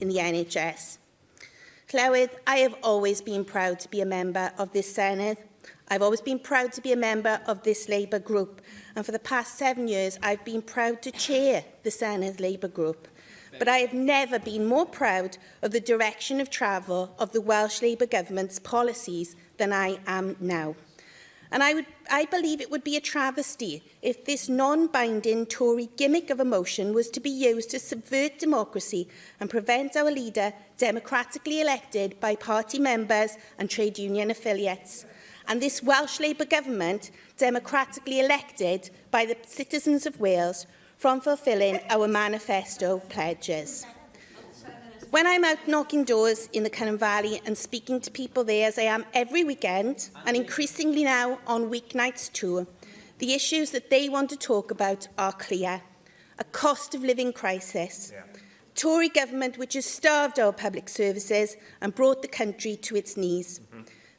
in the NHS. Llywydd, I have always been proud to be a member of this Senedd. I've always been proud to be a member of this Labour group, and for the past 7 years I've been proud to chair the Senedd Labour group. But I have never been more proud of the direction of travel of the Welsh Labour Government's policies than I am now. And I believe it would be a travesty if this non-binding Tory gimmick of a motion was to be used to subvert democracy and prevent our leader, democratically elected by party members and trade union affiliates, and this Welsh Labour Government, democratically elected by the citizens of Wales, from fulfilling our manifesto pledges. When I'm out knocking doors in the Cynon Valley and speaking to people there, as I am every weekend, and increasingly now on weeknights too, the issues that they want to talk about are clear. A cost of living crisis. Tory government which has starved our public services and brought the country to its knees.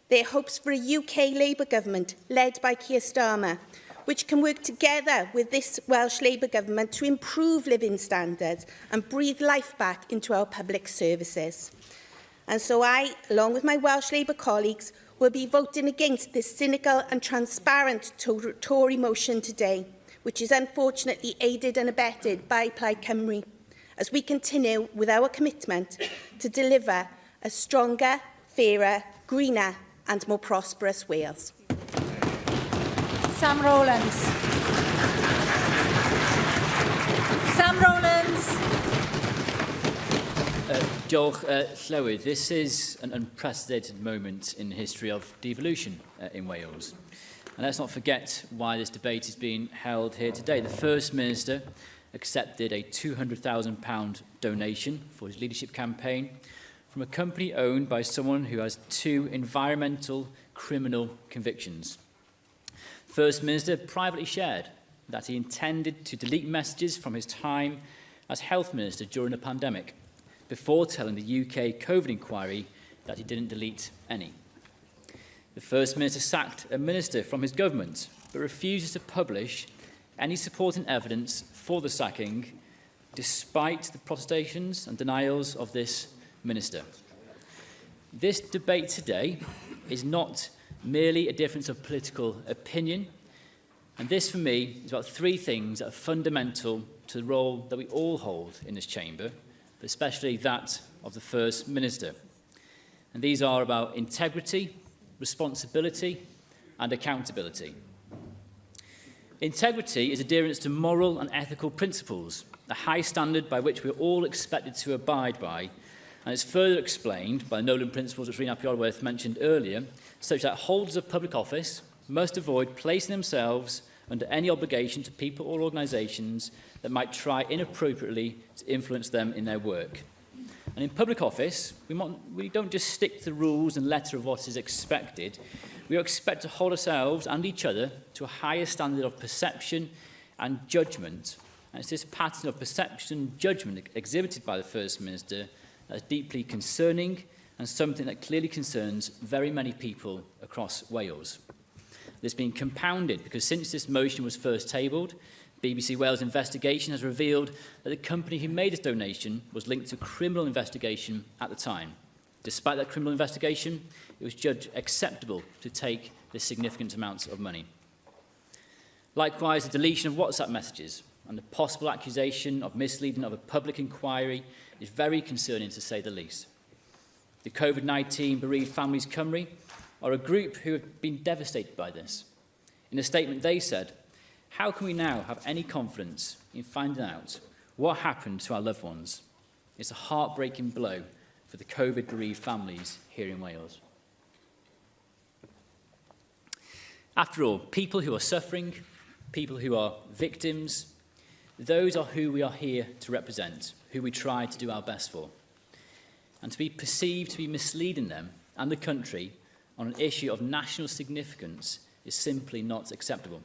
Their hopes for a UK Labour government led by Keir Starmer, which can work together with this Welsh Labour Government to improve living standards and breathe life back into our public services. And so I, along with my Welsh Labour colleagues, will be voting against this cynical and transparent Tory motion today, which is unfortunately aided and abetted by Plaid Cymru, as we continue with our commitment to deliver a stronger, fairer, greener and more prosperous Wales. Sam Rowlands. Sam Rowlands. Diolch, Llywydd. This is an unprecedented moment in the history of devolution in Wales. And let's not forget why this debate is being held here today. The First Minister accepted a £200,000 donation for his leadership campaign from a company owned by someone who has 2 environmental criminal convictions. First Minister privately shared that he intended to delete messages from his time as Health Minister during the pandemic, before telling the UK COVID inquiry that he didn't delete any. The First Minister sacked a minister from his government, but refuses to publish any supporting evidence for the sacking, despite the protestations and denials of this minister. This debate today is not merely a difference of political opinion. And this, for me, is about 3 things that are fundamental to the role that we all hold in this chamber, but especially that of the First Minister. And these are about integrity, responsibility, and accountability. Integrity is adherence to moral and ethical principles, a high standard by which we are all expected to abide by. And it's further explained by the Nolan principles which Rhys Apiolwerth mentioned earlier, such that holders of public office must avoid placing themselves under any obligation to people or organisations that might try inappropriately to influence them in their work. And in public office, we don't just stick to the rules and letter of what is expected. We are expected to hold ourselves and each other to a higher standard of perception and judgment. And it's this pattern of perception and judgment exhibited by the First Minister that is deeply concerning and something that clearly concerns very many people across Wales. This has been compounded because since this motion was first tabled, BBC Wales investigation has revealed that the company who made this donation was linked to a criminal investigation at the time. Despite that criminal investigation, it was judged acceptable to take this significant amount of money. Likewise, the deletion of WhatsApp messages and the possible accusation of misleading of a public inquiry is very concerning, to say the least. The COVID-19 bereaved families Cymru are a group who have been devastated by this. In a statement they said, "How can we now have any confidence in finding out what happened to our loved ones? It's a heartbreaking blow for the COVID bereaved families here in Wales." After all, people who are suffering, people who are victims, those are who we are here to represent, who we try to do our best for. And to be perceived to be misleading them and the country on an issue of national significance is simply not acceptable.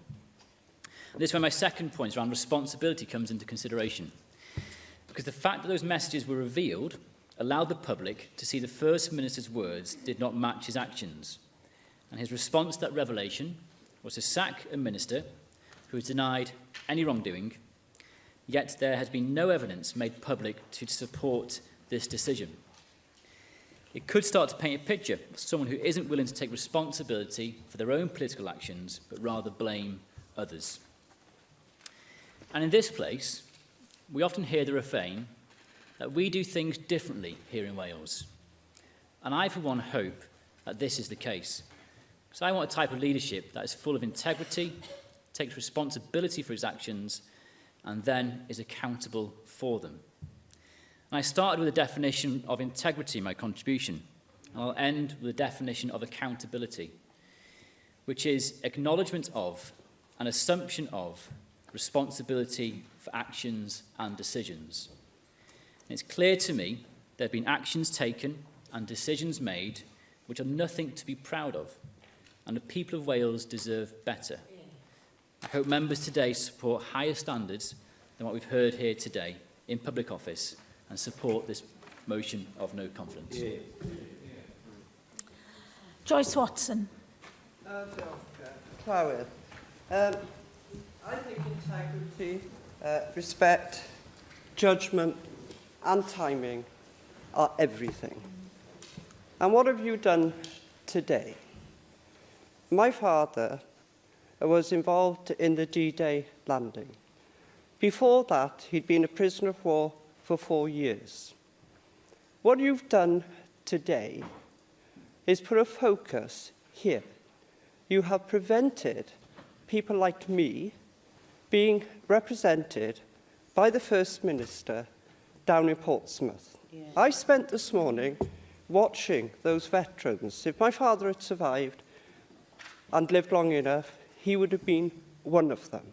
And this is where my second point around responsibility comes into consideration. Because the fact that those messages were revealed allowed the public to see the First Minister's words did not match his actions. And his response to that revelation was to sack a minister who has denied any wrongdoing, yet there has been no evidence made public to support this decision. It could start to paint a picture of someone who isn't willing to take responsibility for their own political actions, but rather blame others. And in this place, we often hear the refrain that we do things differently here in Wales. And I, for one, hope that this is the case. So I want a type of leadership that is full of integrity, takes responsibility for its actions, and then is accountable for them. And I started with a definition of integrity in my contribution, and I'll end with a definition of accountability, which is acknowledgement of and assumption of responsibility for actions and decisions. And it's clear to me there have been actions taken and decisions made which are nothing to be proud of, and the people of Wales deserve better. I hope members today support higher standards than what we've heard here today in public office and support this motion of no confidence. Joyce Watson. Clywyd, I think integrity, respect, judgment and timing are everything. And what have you done today? My father was involved in the D-Day landing. Before that, he'd been a prisoner of war for 4 years. What you've done today is put a focus here. You have prevented people like me being represented by the First Minister down in Portsmouth. Yeah. I spent this morning watching those veterans. If my father had survived and lived long enough, he would have been one of them.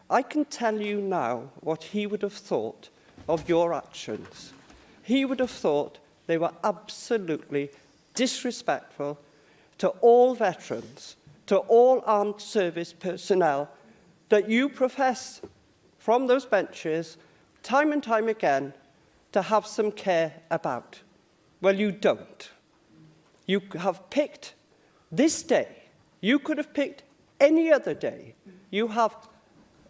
I can tell you now what he would have thought of your actions. He would have thought they were absolutely disrespectful to all veterans, to all armed service personnel that you profess from those benches time and time again to have some care about. Well, you don't. You have picked this day. You could have picked any other day. You have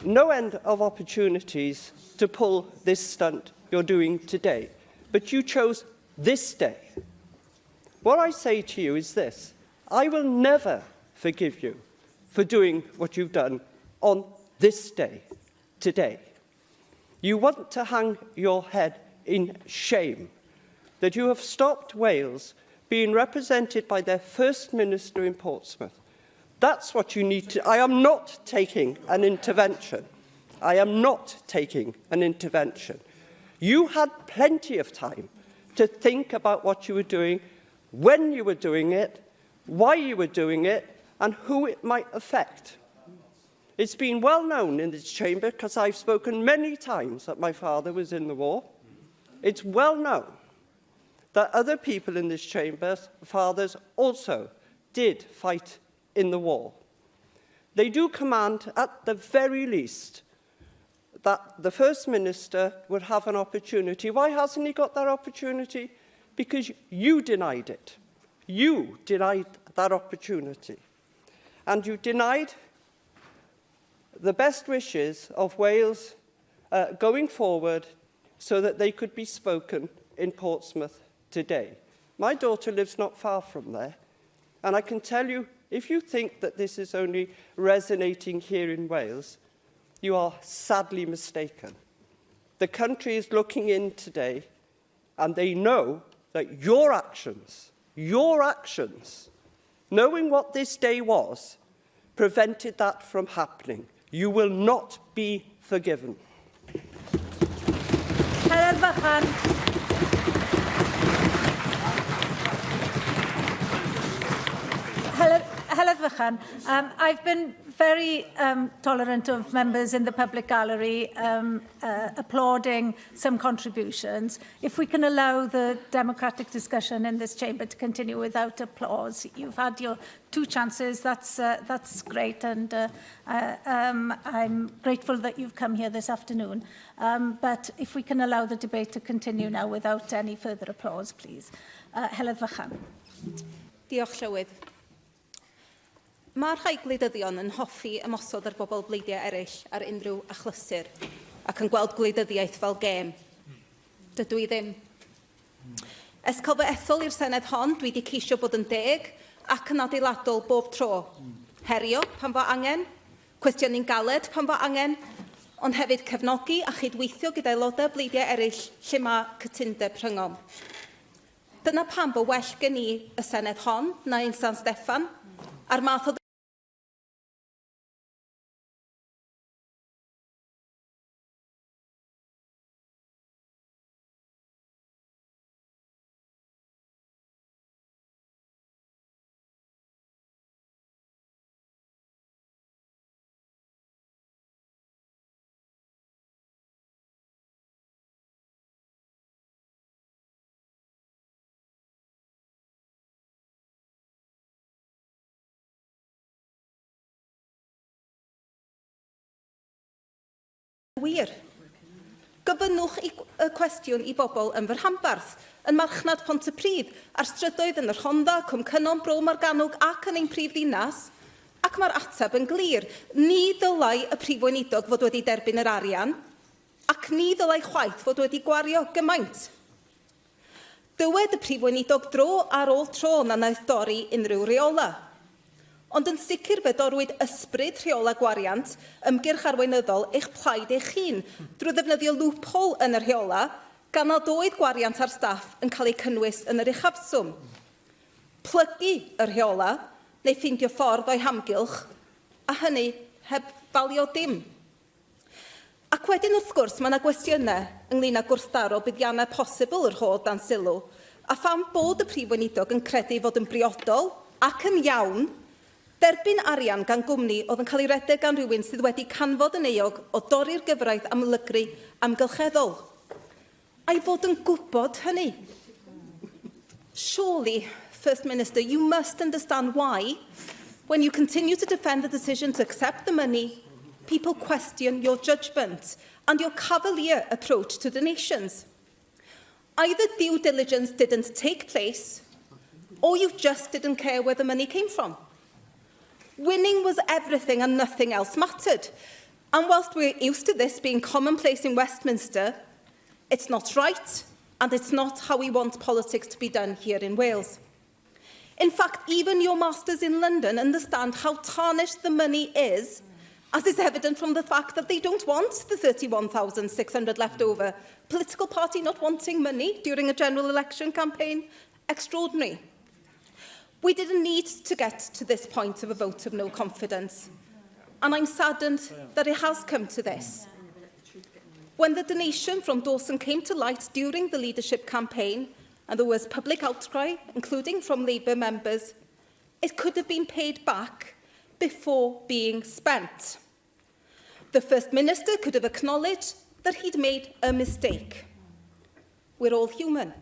no end of opportunities to pull this stunt you're doing today, but you chose this day. What I say to you is this: I will never forgive you for doing what you've done on this day, today. You want to hang your head in shame that you have stopped Wales being represented by their First Minister in Portsmouth. That's what you need to... I am not taking an intervention. I am not taking an intervention. You had plenty of time to think about what you were doing, when you were doing it, why you were doing it, and who it might affect. It's been well known in this chamber, because I've spoken many times that my father was in the war. It's well known that other people in this chamber, fathers, also did fight in the war. They do command, at the very least, that the First Minister would have an opportunity. Why hasn't he got that opportunity? Because you denied it. You denied that opportunity. And you denied the best wishes of Wales going forward so that they could be spoken in Portsmouth today. My daughter lives not far from there, and I can tell you, if you think that this is only resonating here in Wales, you are sadly mistaken. The country is looking in today, and they know that your actions, knowing what this day was, prevented that from happening. You will not be forgiven. Vaughan, I've been very tolerant of members in the public gallery applauding some contributions. If we can allow the democratic discussion in this chamber to continue without applause, you've had your 2 chances. That's great, and I'm grateful that you've come here this afternoon. But if we can allow the debate to continue now without any further applause, please. Vaughan. Diolch, Llywydd. Mae'r rhai gwleidyddion yn hoffi ymosod ar bobl bleidiau eraill ar unrhyw achlysur ac yn gweld gwleidyddiaeth fel gêm. Dydw I ddim. Esgolfa ethol i'r Senedd hon, dwi wedi ceisio bod yn deg ac yn adeiladol bob tro. Herio pan fo angen, cwestiynnu'n galed pan fo angen, ond hefyd cefnogi a chydweithio gyda aelodau bleidiau eraill lle mae cytundeb rhyngom. Dyna pam bo well gen i y Senedd hon na un San Steffan, a'r math o wir. Gofynnwch y cwestiwn i bobl yn fy rhanbarth, yn marchnad Pontypridd, a'r strydoedd yn yr Rhondda, Cwm Cynnon, Bro Morgannwg ac yn ein prif ddinas, ac mae'r ateb yn glir. Ni ddylai y prif weinidog fod wedi derbyn yr arian, ac ni ddylai chwaith fod wedi gwario gymaint. Dywed y prif weinidog dro ar ôl tro na wnaeth dorri unrhyw reola. Ond yn sicr bedorwyd ysbryd rheola gwariant, ymgyrch arweinyddol eich plaid eich hun, drwy ddefnyddio loophole yn y rheola, gan nad oedd gwariant ar staff yn cael ei cynnwys yn yr uchafswm. Plygu y rheola, neu ffeindio ffordd o'i hamgylch, a hynny heb falio dim. Ac wedyn wrth gwrs, mae yna gwestiynau ynglŷn â gwrthdaro buddiannau posibl yr holl dan sylw, a pham bod y prif weinidog yn credu fod yn briodol ac yn iawn derbyn arian gan gwmni oedd yn cael ei redeg gan rhywun sydd wedi canfod yn eog o dorri'r gyfraith amlygru amgylcheddol. A'i fod yn gwybod hynny. Surely, First Minister, you must understand why, when you continue to defend the decision to accept the money, people question your judgment and your cavalier approach to donations. Either due diligence didn't take place, or you just didn't care where the money came from. Winning was everything and nothing else mattered. And whilst we're used to this being commonplace in Westminster, it's not right, and it's not how we want politics to be done here in Wales. In fact, even your masters in London understand how tarnished the money is, as is evident from the fact that they don't want the 31,600 left over. Political party not wanting money during a general election campaign? Extraordinary. We didn't need to get to this point of a vote of no confidence, and I'm saddened that it has come to this. When the donation from Dawson came to light during the leadership campaign, and there was public outcry, including from Labour members, it could have been paid back before being spent. The First Minister could have acknowledged that he'd made a mistake. We're all human.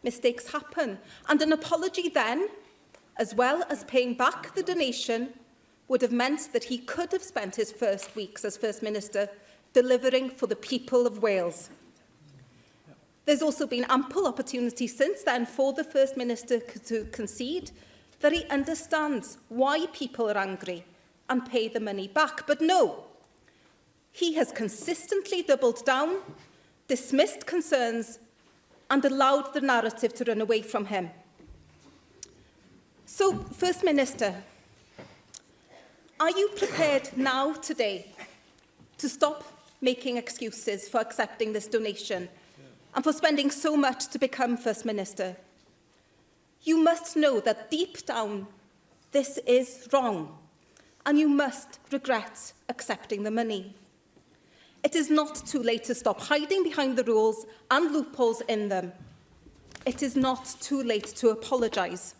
Mistakes happen, and an apology then, as well as paying back the donation, would have meant that he could have spent his first weeks as First Minister delivering for the people of Wales. There's also been ample opportunity since then for the First Minister to concede that he understands why people are angry and pay the money back. But no, he has consistently doubled down, dismissed concerns, and allowed the narrative to run away from him. So, First Minister, are you prepared now, today, to stop making excuses for accepting this donation and for spending so much to become First Minister? You must know that deep down, this is wrong, and you must regret accepting the money. It is not too late to stop hiding behind the rules and loopholes in them. It is not too late to apologise.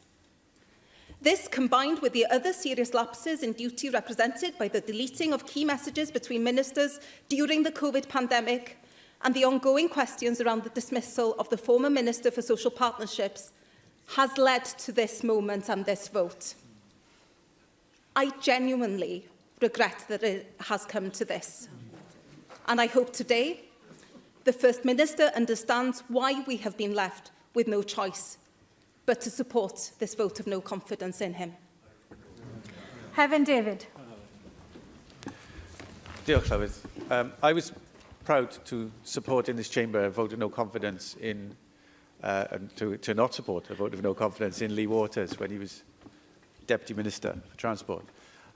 This, combined with the other serious lapses in duty represented by the deleting of key messages between ministers during the COVID pandemic and the ongoing questions around the dismissal of the former Minister for Social Partnerships, has led to this moment and this vote. I genuinely regret that it has come to this. And I hope today the First Minister understands why we have been left with no choice but to support this vote of no confidence in him. Heaven David. Diolch, Llywydd. I was proud to support in this chamber a vote of no confidence in and to not support a vote of no confidence in Lee Waters when he was Deputy Minister for Transport.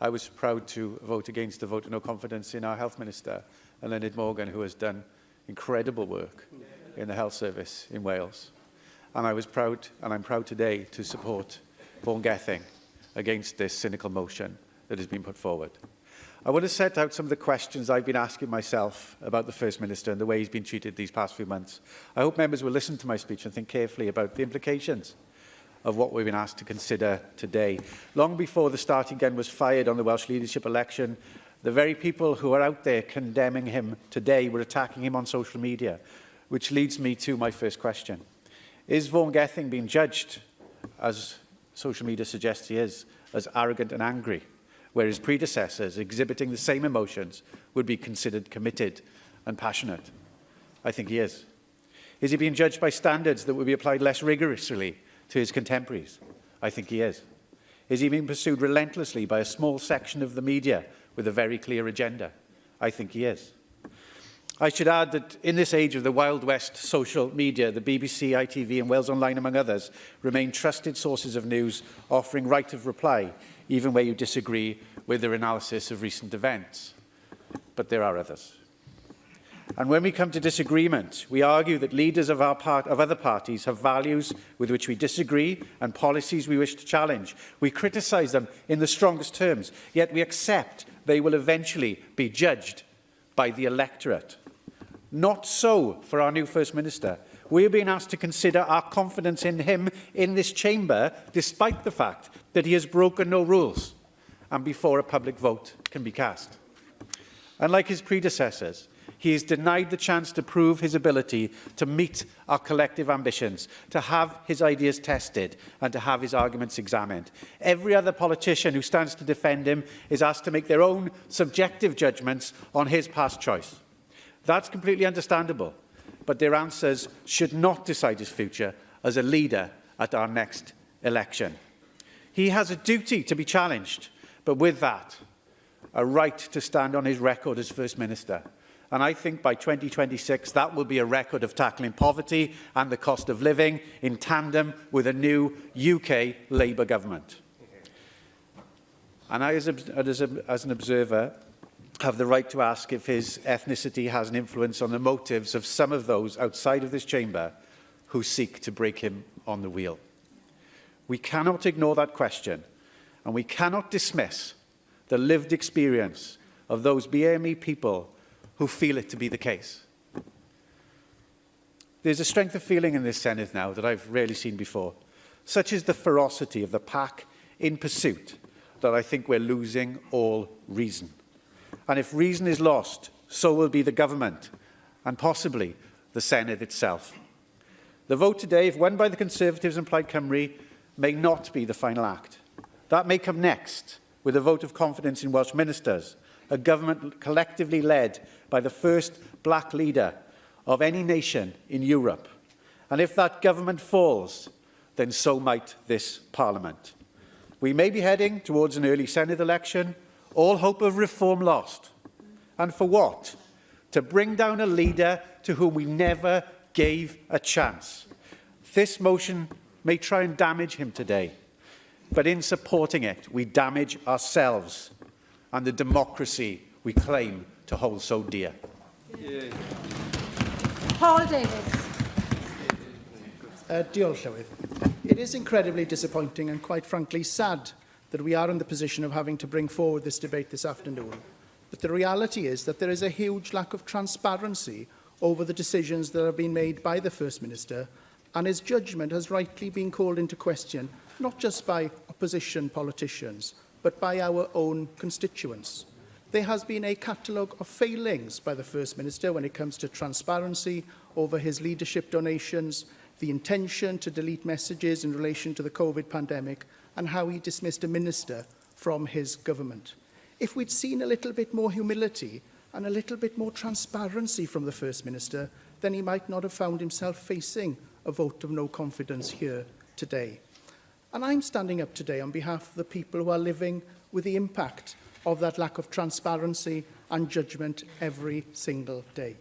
I was proud to vote against the vote of no confidence in our Health Minister, Senedd Morgan, who has done incredible work in the health service in Wales. And I was proud, and I'm proud today, to support Vaughan Gething against this cynical motion that has been put forward. I want to set out some of the questions I've been asking myself about the First Minister and the way he's been treated these past few months. I hope members will listen to my speech and think carefully about the implications of what we've been asked to consider today. Long before the starting gun was fired on the Welsh leadership election, the very people who are out there condemning him today were attacking him on social media, which leads me to my first question. Is Vaughan Gething being judged, as social media suggests he is, as arrogant and angry, where his predecessors, exhibiting the same emotions, would be considered committed and passionate? I think he is. Is he being judged by standards that would be applied less rigorously to his contemporaries? I think he is. Is he being pursued relentlessly by a small section of the media with a very clear agenda? I think he is. I should add that in this age of the Wild West social media, the BBC, ITV and Wales Online, among others, remain trusted sources of news, offering right of reply, even where you disagree with their analysis of recent events. But there are others. And when we come to disagreement, we argue that leaders of other parties have values with which we disagree and policies we wish to challenge. We criticise them in the strongest terms, yet we accept they will eventually be judged by the electorate. Not so for our new First Minister. We are being asked to consider our confidence in him in this chamber, despite the fact that he has broken no rules, and before a public vote can be cast. Unlike his predecessors, he is denied the chance to prove his ability to meet our collective ambitions, to have his ideas tested and to have his arguments examined. Every other politician who stands to defend him is asked to make their own subjective judgments on his past choice. That's completely understandable, but their answers should not decide his future as a leader at our next election. He has a duty to be challenged, but with that, a right to stand on his record as First Minister. And I think by 2026, that will be a record of tackling poverty and the cost of living in tandem with a new UK Labour government. And I, as an observer, have the right to ask if his ethnicity has an influence on the motives of some of those outside of this chamber who seek to break him on the wheel. We cannot ignore that question, and we cannot dismiss the lived experience of those BME people who feel it to be the case. There's a strength of feeling in this Senedd now that I've rarely seen before. Such is the ferocity of the pack in pursuit that I think we're losing all reason. And if reason is lost, so will be the government and possibly the Senedd itself. The vote today, if won by the Conservatives and Plaid Cymru, may not be the final act. That may come next with a vote of confidence in Welsh ministers, a government collectively led by the first black leader of any nation in Europe. And if that government falls, then so might this Parliament. We may be heading towards an early Senedd election, all hope of reform lost. And for what? To bring down a leader to whom we never gave a chance. This motion may try and damage him today, but in supporting it, we damage ourselves and the democracy we claim to hold so dear. Yeah. Paul Davies. Diolch, Llywydd. It is incredibly disappointing and quite frankly sad that we are in the position of having to bring forward this debate this afternoon. But the reality is that there is a huge lack of transparency over the decisions that have been made by the First Minister, and his judgment has rightly been called into question, not just by opposition politicians, but by our own constituents. There has been a catalogue of failings by the First Minister when it comes to transparency over his leadership donations, the intention to delete messages in relation to the COVID pandemic, and how he dismissed a minister from his government. If we'd seen a little bit more humility and a little bit more transparency from the First Minister, then he might not have found himself facing a vote of no confidence here today. And I'm standing up today on behalf of the people who are living with the impact of that lack of transparency and judgment every single day.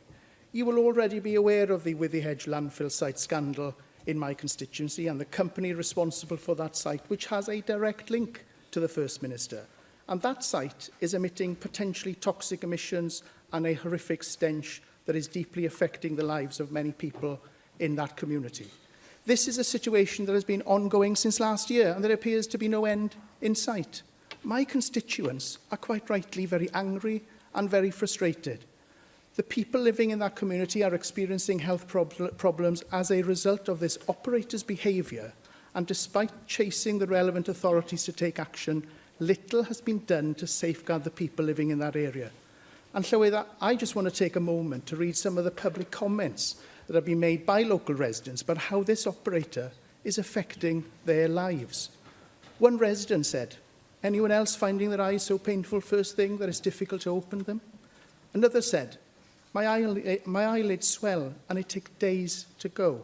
You will already be aware of the Withyhedge landfill site scandal in my constituency and the company responsible for that site, which has a direct link to the First Minister. And that site is emitting potentially toxic emissions and a horrific stench that is deeply affecting the lives of many people in that community. This is a situation that has been ongoing since last year, and there appears to be no end in sight. My constituents are quite rightly very angry and very frustrated. The people living in that community are experiencing health problems as a result of this operator's behaviour, and despite chasing the relevant authorities to take action, little has been done to safeguard the people living in that area. And so with that, I just want to take a moment to read some of the public comments that have been made by local residents about how this operator is affecting their lives. One resident said, "Anyone else finding their eyes so painful first thing that it's difficult to open them?" Another said, my eyelids swell and it takes days to go.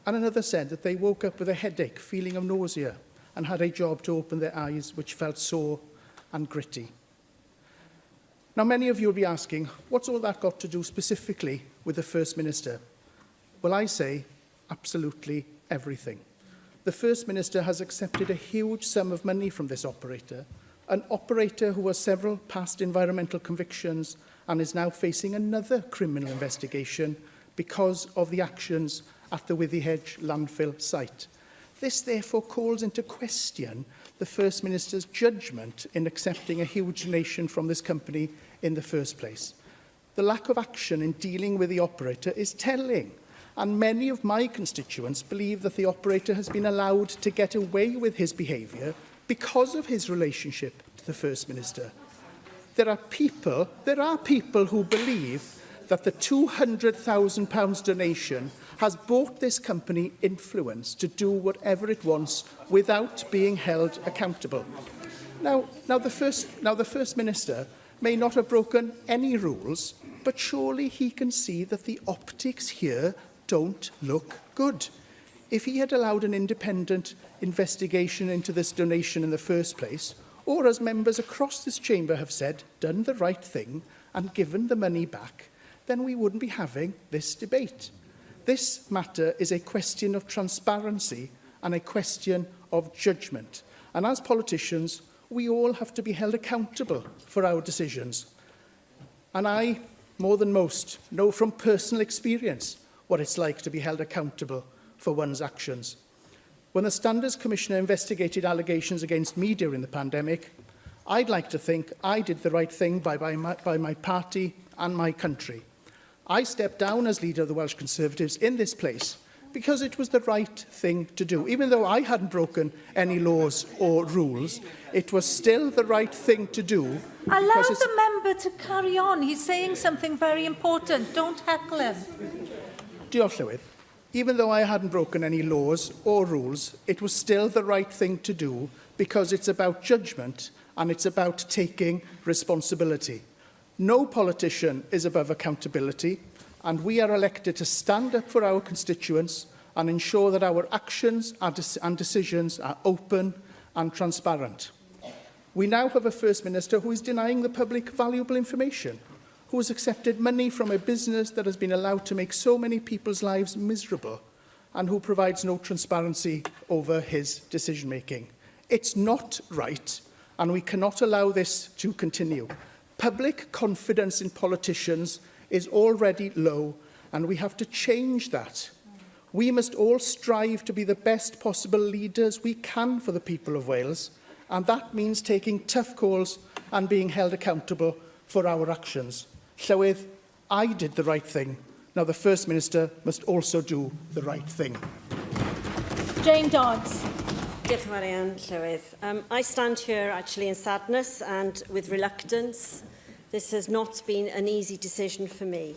And another said that they woke up with a headache, feeling of nausea, and had a job to open their eyes which felt sore and gritty. Now, many of you will be asking, what's all that got to do specifically with the First Minister? Well, I say absolutely everything. The First Minister has accepted a huge sum of money from this operator, an operator who has several past environmental convictions and is now facing another criminal investigation because of the actions at the Withyhedge landfill site. This therefore calls into question the First Minister's judgment in accepting a huge donation from this company in the first place. The lack of action in dealing with the operator is telling, and many of my constituents believe that the operator has been allowed to get away with his behaviour because of his relationship to the First Minister. There are people who believe that the £200,000 donation has bought this company influence to do whatever it wants without being held accountable. Now the First Minister may not have broken any rules, but surely he can see that the optics here don't look good. If he had allowed an independent investigation into this donation in the first place, or as members across this chamber have said, done the right thing and given the money back, then we wouldn't be having this debate. This matter is a question of transparency and a question of judgment. And as politicians, we all have to be held accountable for our decisions. And I, more than most, know from personal experience what it's like to be held accountable for one's actions. When the Standards Commissioner investigated allegations against me during the pandemic, I'd like to think I did the right thing by my party and my country. I stepped down as leader of the Welsh Conservatives in this place because it was the right thing to do. Even though I hadn't broken any laws or rules, it was still the right thing to do. Allow the member to carry on. He's saying something very important. Don't heckle him. Diolch, Llywydd. Even though I hadn't broken any laws or rules, it was still the right thing to do because it's about judgment and it's about taking responsibility. No politician is above accountability, and we are elected to stand up for our constituents and ensure that our actions and decisions are open and transparent. We now have a First Minister who is denying the public valuable information, who has accepted money from a business that has been allowed to make so many people's lives miserable, and who provides no transparency over his decision-making. It's not right, and we cannot allow this to continue. Public confidence in politicians is already low, and we have to change that. We must all strive to be the best possible leaders we can for the people of Wales, and that means taking tough calls and being held accountable for our actions. Llywydd, I did the right thing. Now the First Minister must also do the right thing. Jane Dodds. Diolch yn fawr iawn, Llywydd. I stand here actually in sadness and with reluctance. This has not been an easy decision for me.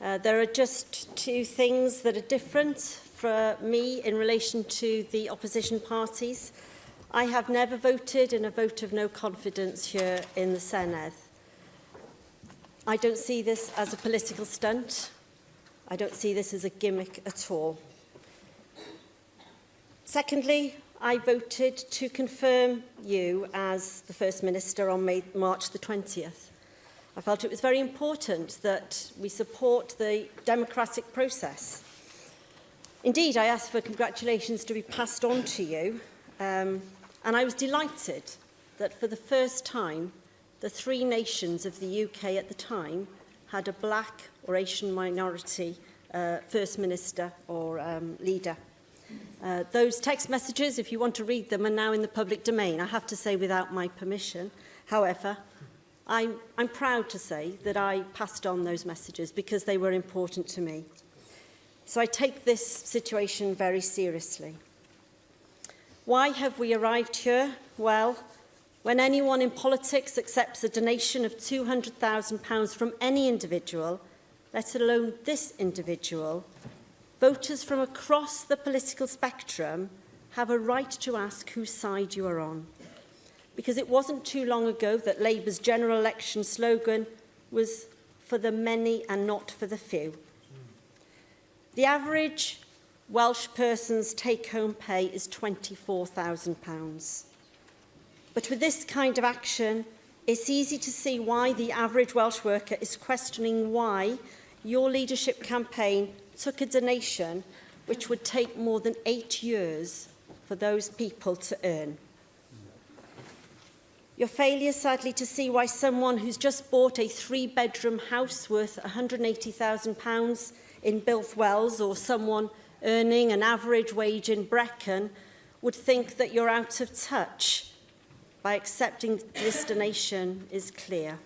There are just two things that are different for me in relation to the opposition parties. I have never voted in a vote of no confidence here in the Senedd. I don't see this as a political stunt. I don't see this as a gimmick at all. Secondly, I voted to confirm you as the First Minister on March the 20th. I felt it was very important that we support the democratic process. Indeed, I asked for congratulations to be passed on to you, and I was delighted that for the first time, the three nations of the UK at the time had a black or Asian minority First Minister or leader. Those text messages, if you want to read them, are now in the public domain. I have to say without my permission. However, I'm proud to say that I passed on those messages because they were important to me. So I take this situation very seriously. Why have we arrived here? Well, when anyone in politics accepts a donation of £200,000 from any individual, let alone this individual, voters from across the political spectrum have a right to ask whose side you are on. Because it wasn't too long ago that Labour's general election slogan was for the many and not for the few. The average Welsh person's take-home pay is £24,000. But with this kind of action, it's easy to see why the average Welsh worker is questioning why your leadership campaign took a donation which would take more than 8 years for those people to earn. Your failure, sadly, to see why someone who's just bought a 3-bedroom house worth £180,000 in Bilth-Wells or someone earning an average wage in Brecon would think that you're out of touch by accepting this donation is clear.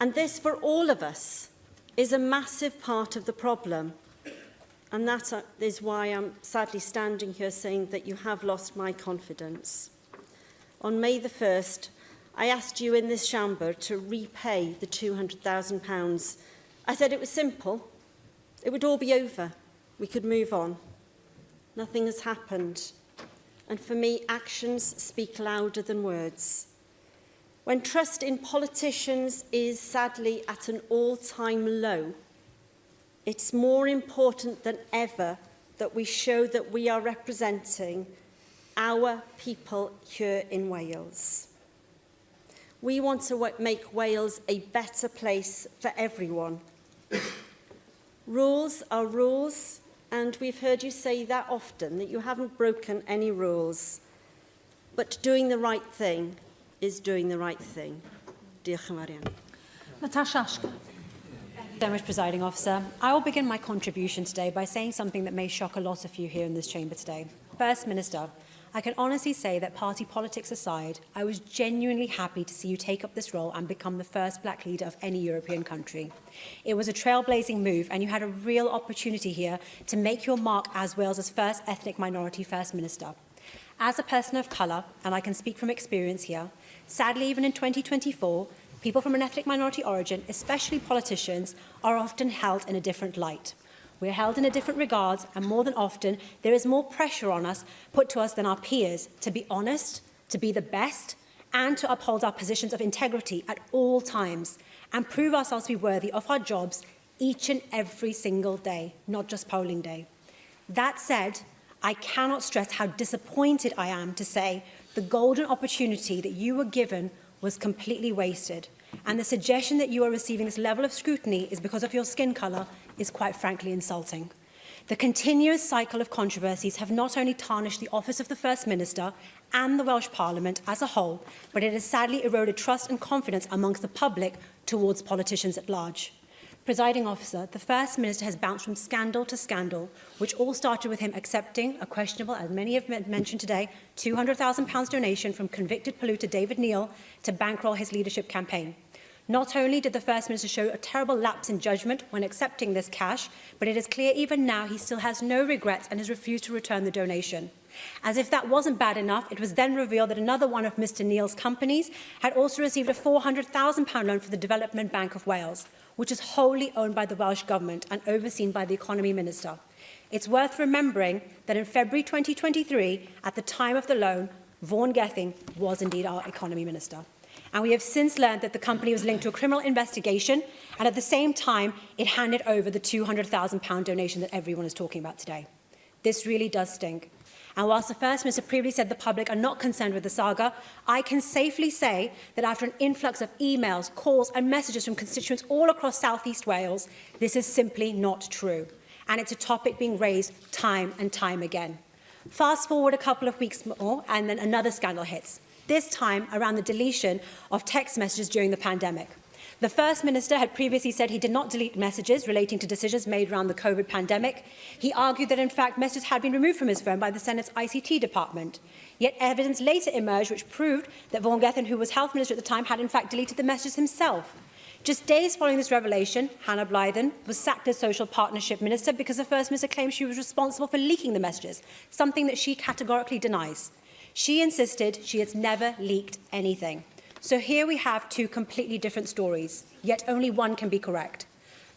And this, for all of us, is a massive part of the problem. And that is why I'm sadly standing here saying that you have lost my confidence. On May the 1st, I asked you in this chamber to repay the £200,000. I said it was simple. It would all be over. We could move on. Nothing has happened. And for me, actions speak louder than words. When trust in politicians is sadly at an all-time low, it's more important than ever that we show that we are representing our people here in Wales. We want to make Wales a better place for everyone. Rules are rules, and we've heard you say that often, that you haven't broken any rules. But doing the right thing is doing the right thing. Diolch yn fawr iawn. Natasha Ashka. Thank you so much, Presiding Officer. I will begin my contribution today by saying something that may shock a lot of you here in this chamber today. First Minister, I can honestly say that party politics aside, I was genuinely happy to see you take up this role and become the first black leader of any European country. It was a trailblazing move, and you had a real opportunity here to make your mark as Wales's first ethnic minority First Minister. As a person of colour, and I can speak from experience here, sadly even in 2024, people from an ethnic minority origin, especially politicians, are often held in a different light. We're held in a different regards, and more than often, there is more pressure on us, put to us than our peers, to be honest, to be the best, and to uphold our positions of integrity at all times, and prove ourselves to be worthy of our jobs each and every single day, not just polling day. That said, I cannot stress how disappointed I am to say the golden opportunity that you were given was completely wasted, and the suggestion that you are receiving this level of scrutiny is because of your skin colour is quite frankly insulting. The continuous cycle of controversies have not only tarnished the office of the First Minister and the Welsh Parliament as a whole, but it has sadly eroded trust and confidence amongst the public towards politicians at large. Presiding Officer, the First Minister has bounced from scandal to scandal, which all started with him accepting a questionable, as many have mentioned today, £200,000 donation from convicted polluter David Neil to bankroll his leadership campaign. Not only did the First Minister show a terrible lapse in judgment when accepting this cash, but it is clear even now he still has no regrets and has refused to return the donation. As if that wasn't bad enough, it was then revealed that another one of Mr Neil's companies had also received a £400,000 loan from the Development Bank of Wales, which is wholly owned by the Welsh Government and overseen by the Economy Minister. It's worth remembering that in February 2023, at the time of the loan, Vaughan Gething was indeed our Economy Minister. And we have since learned that the company was linked to a criminal investigation, and at the same time, it handed over the £200,000 donation that everyone is talking about today. This really does stink. And whilst the First Minister previously said the public are not concerned with the saga, I can safely say that after an influx of emails, calls and messages from constituents all across South East Wales, this is simply not true. and it's a topic being raised time and time again. Fast forward a couple of weeks more, and then another scandal hits, this time around the deletion of text messages during the pandemic. The First Minister had previously said he did not delete messages relating to decisions made around the COVID pandemic. He argued that, in fact, messages had been removed from his phone by the Senate's ICT department. Yet evidence later emerged which proved that Vaughan Gething, who was Health Minister at the time, had in fact deleted the messages himself. Just days following this revelation, Hannah Blythen was sacked as Social Partnership Minister because the First Minister claimed she was responsible for leaking the messages, something that she categorically denies. She insisted she has never leaked anything. So here we have two completely different stories, yet only one can be correct.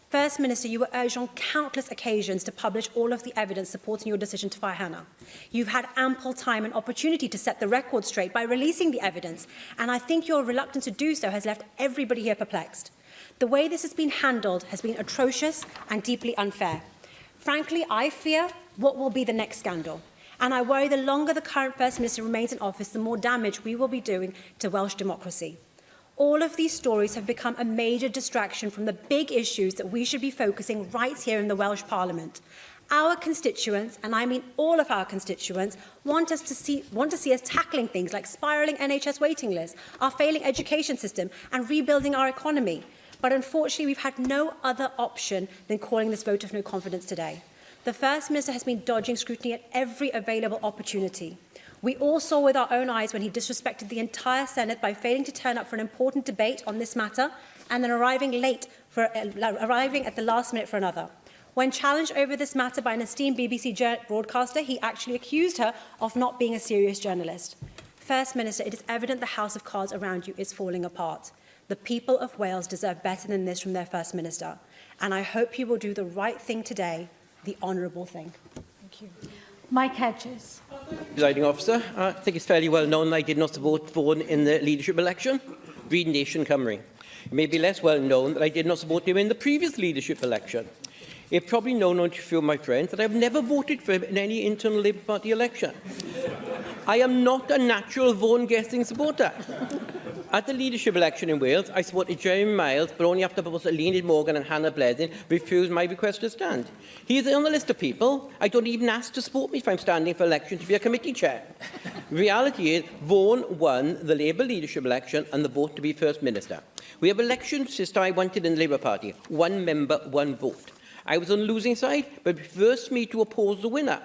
First Minister, you were urged on countless occasions to publish all of the evidence supporting your decision to fire Hannah. You've had ample time and opportunity to set the record straight by releasing the evidence, and I think your reluctance to do so has left everybody here perplexed. The way this has been handled has been atrocious and deeply unfair. Frankly, I fear what will be the next scandal. And I worry the longer the current First Minister remains in office, the more damage we will be doing to Welsh democracy. All of these stories have become a major distraction from the big issues that we should be focusing right here in the Welsh Parliament. Our constituents, and I mean all of our constituents, want to see us tackling things like spiralling NHS waiting lists, our failing education system, and rebuilding our economy. But unfortunately, we've had no other option than calling this vote of no confidence today. The First Minister has been dodging scrutiny at every available opportunity. We all saw with our own eyes when he disrespected the entire Senedd by failing to turn up for an important debate on this matter and then arriving at the last minute for another. When challenged over this matter by an esteemed BBC broadcaster, he actually accused her of not being a serious journalist. First Minister, it is evident the house of cards around you is falling apart. The people of Wales deserve better than this from their First Minister, and I hope you will do the right thing today, the honourable thing. Thank you. Mike Hedges. Presiding Officer, I think it's fairly well known that I did not support Vaughan in the leadership election. Read Nation Cymru. It may be less well known that I did not support him in the previous leadership election. It's probably known to a few of my friends that I have never voted for him in any internal Labour Party election. I am not a natural Vaughan Gething supporter. At the leadership election in Wales, I supported Jeremy Miles, but only after Professor Senedd Morgan and Hannah Blythen refused my request to stand. He is on the list of people I don't even ask to support me if I'm standing for election to be a committee chair. The reality is, Vaughan won the Labour leadership election and the vote to be First Minister. We have election system I wanted in the Labour Party. One member, one vote. I was on the losing side, but it reversed me to oppose the winner.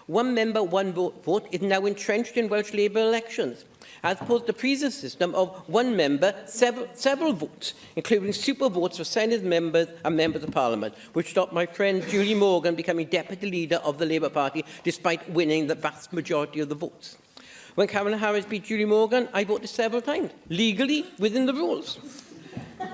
One member, one vote is now entrenched in Welsh Labour elections, as opposed to the previous system of one member, several votes, including super votes for Senedd members and members of Parliament, which stopped my friend Julie Morgan becoming Deputy Leader of the Labour Party, despite winning the vast majority of the votes. When Cameron Harris beat Julie Morgan, I voted several times, legally within the rules.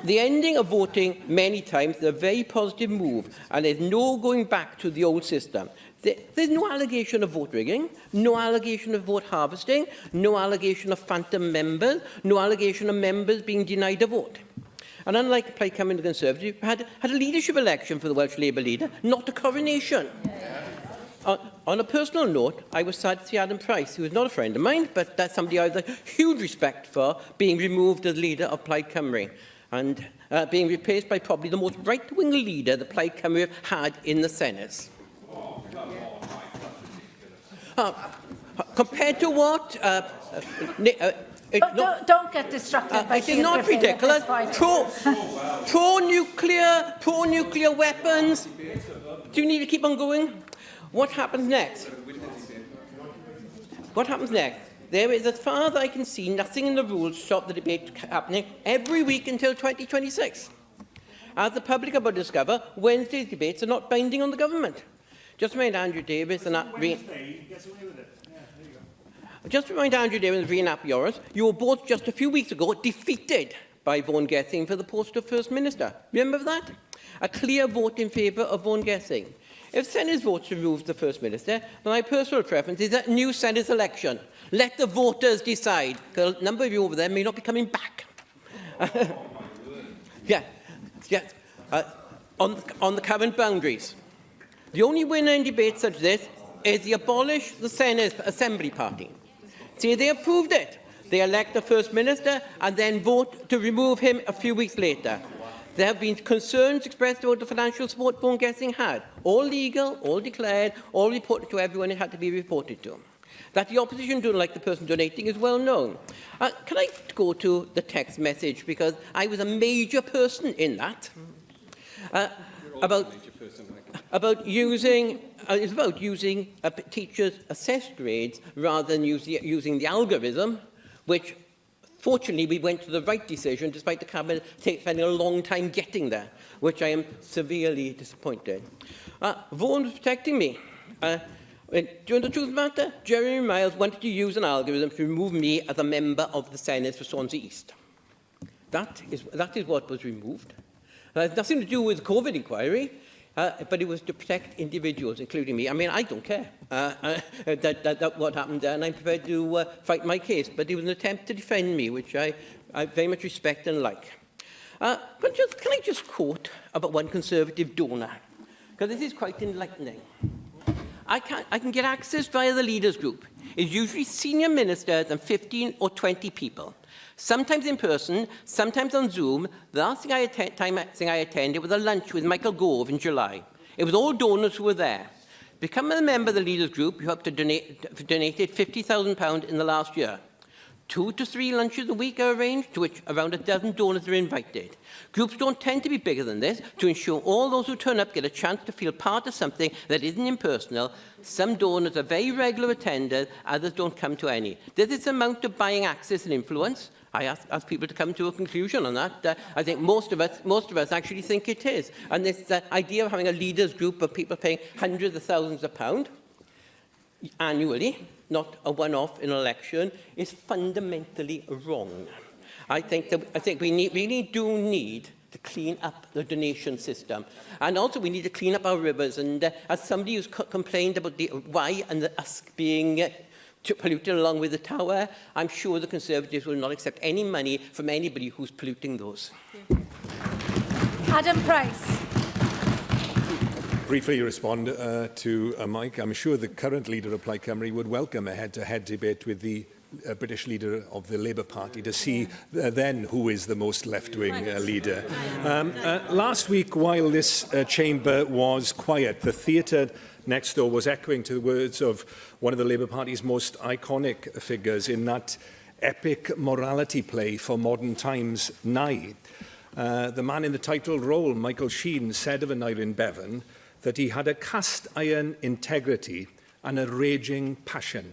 The ending of voting many times is a very positive move, and there's no going back to the old system. There's no allegation of vote rigging, no allegation of vote harvesting, no allegation of phantom members, no allegation of members being denied a vote. And unlike Plaid Cymru and the Conservative, had a leadership election for the Welsh Labour leader, not a coronation. On a personal note, I was sad to see Adam Price, who is not a friend of mine, but that's somebody I have a huge respect for, being removed as leader of Plaid Cymru and being replaced by probably the most right-wing leader the Plaid Cymru have had in the Senedd. Compared to what? Don't get distracted by it is not ridiculous. Pro-nuclear weapons. Do you need to keep on going? What happens next? What happens next? There is, as far as I can see, nothing in the rules to stop the debate happening every week until 2026. As the public are about to discover, Wednesday's debates are not binding on the government. Just remind Andrew Davis and Rhian Ap-Ioras, you were both just a few weeks ago defeated by Vaughan Gething for the post of First Minister. Remember that? A clear vote in favour of Vaughan Gething. If Senate's votes remove the First Minister, then my personal preference is a new Senate's election. Let the voters decide, because a number of you over there may not be coming back. On the current boundaries. The only winner in debates such as this is the Abolish the Senedd Assembly Party. See, they approved it. They elect the First Minister and then vote to remove him a few weeks later. There have been concerns expressed about the financial support Vaughan Gething had. All legal, all declared, all reported to everyone it had to be reported to. That the opposition don't like the person donating is well known. Can I go to the text message, because I was a major person in that, about using teachers' assessed grades rather than using the algorithm, which fortunately we went to the right decision despite the Cabinet spending a long time getting there, which I am severely disappointed. Vaughan was protecting me. During the truth matter, Jeremy Miles wanted to use an algorithm to remove me as a member of the Senedd for Swansea East. That is what was removed. It has nothing to do with the COVID inquiry, but it was to protect individuals, including me. I mean, I don't care what happened there, and I'm prepared to fight my case, but it was an attempt to defend me, which I very much respect and like. Can I just quote about one Conservative donor? Because this is quite enlightening. I can get access via the leaders group. It's usually senior ministers and 15 or 20 people. Sometimes in person, sometimes on Zoom. The last thing I attended was a lunch with Michael Gove in July. It was all donors who were there. Become a member of the leaders group, you have to donated £50,000 in the last year. 2 to 3 lunches a week are arranged, to which around a dozen donors are invited. Groups don't tend to be bigger than this, to ensure all those who turn up get a chance to feel part of something that isn't impersonal. Some donors are very regular attenders, others don't come to any. Does this amount to buying access and influence? I ask people to come to a conclusion on that. I think most of us actually think it is. And this idea of having a leaders group of people paying hundreds of thousands of pounds annually, not a one-off in an election, is fundamentally wrong. I think we really do need to clean up the donation system. And also we need to clean up our rivers. And as somebody who's complained about the why and the us being polluted along with the tower, I'm sure the Conservatives will not accept any money from anybody who's polluting those. Adam Price. Briefly respond to Mike. I'm sure the current leader of Plaid Cymru would welcome a head-to-head debate with the British leader of the Labour Party to see then who is the most left-wing leader. Last week, while this chamber was quiet, the theatre next door was echoing to the words of one of the Labour Party's most iconic figures in that epic morality play for modern times, Nigh. The man in the title role, Michael Sheen, said of Aneurin Bevan that he had a cast-iron integrity and a raging passion.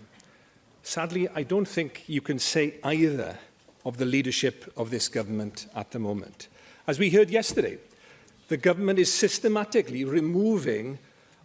Sadly, I don't think you can say either of the leadership of this government at the moment. As we heard yesterday, the government is systematically removing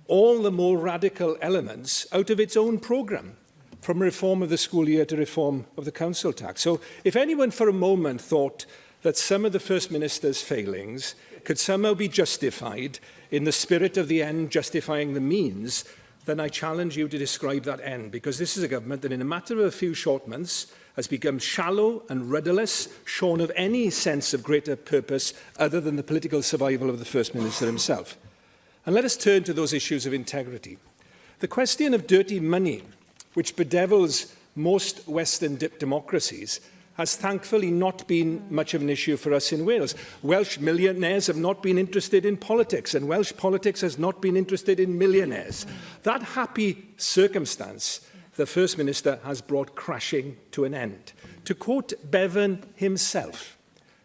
all the more radical elements out of its own programme, from reform of the school year to reform of the council tax. So if anyone for a moment thought that some of the First Minister's failings could somehow be justified in the spirit of the end justifying the means, then I challenge you to describe that end, because this is a government that in a matter of a few short months has become shallow and rudderless, shorn of any sense of greater purpose other than the political survival of the First Minister himself. And let us turn to those issues of integrity. The question of dirty money, which bedevils most Western democracies, has thankfully not been much of an issue for us in Wales. Welsh millionaires have not been interested in politics, and Welsh politics has not been interested in millionaires. That happy circumstance, the First Minister has brought crashing to an end. To quote Bevan himself,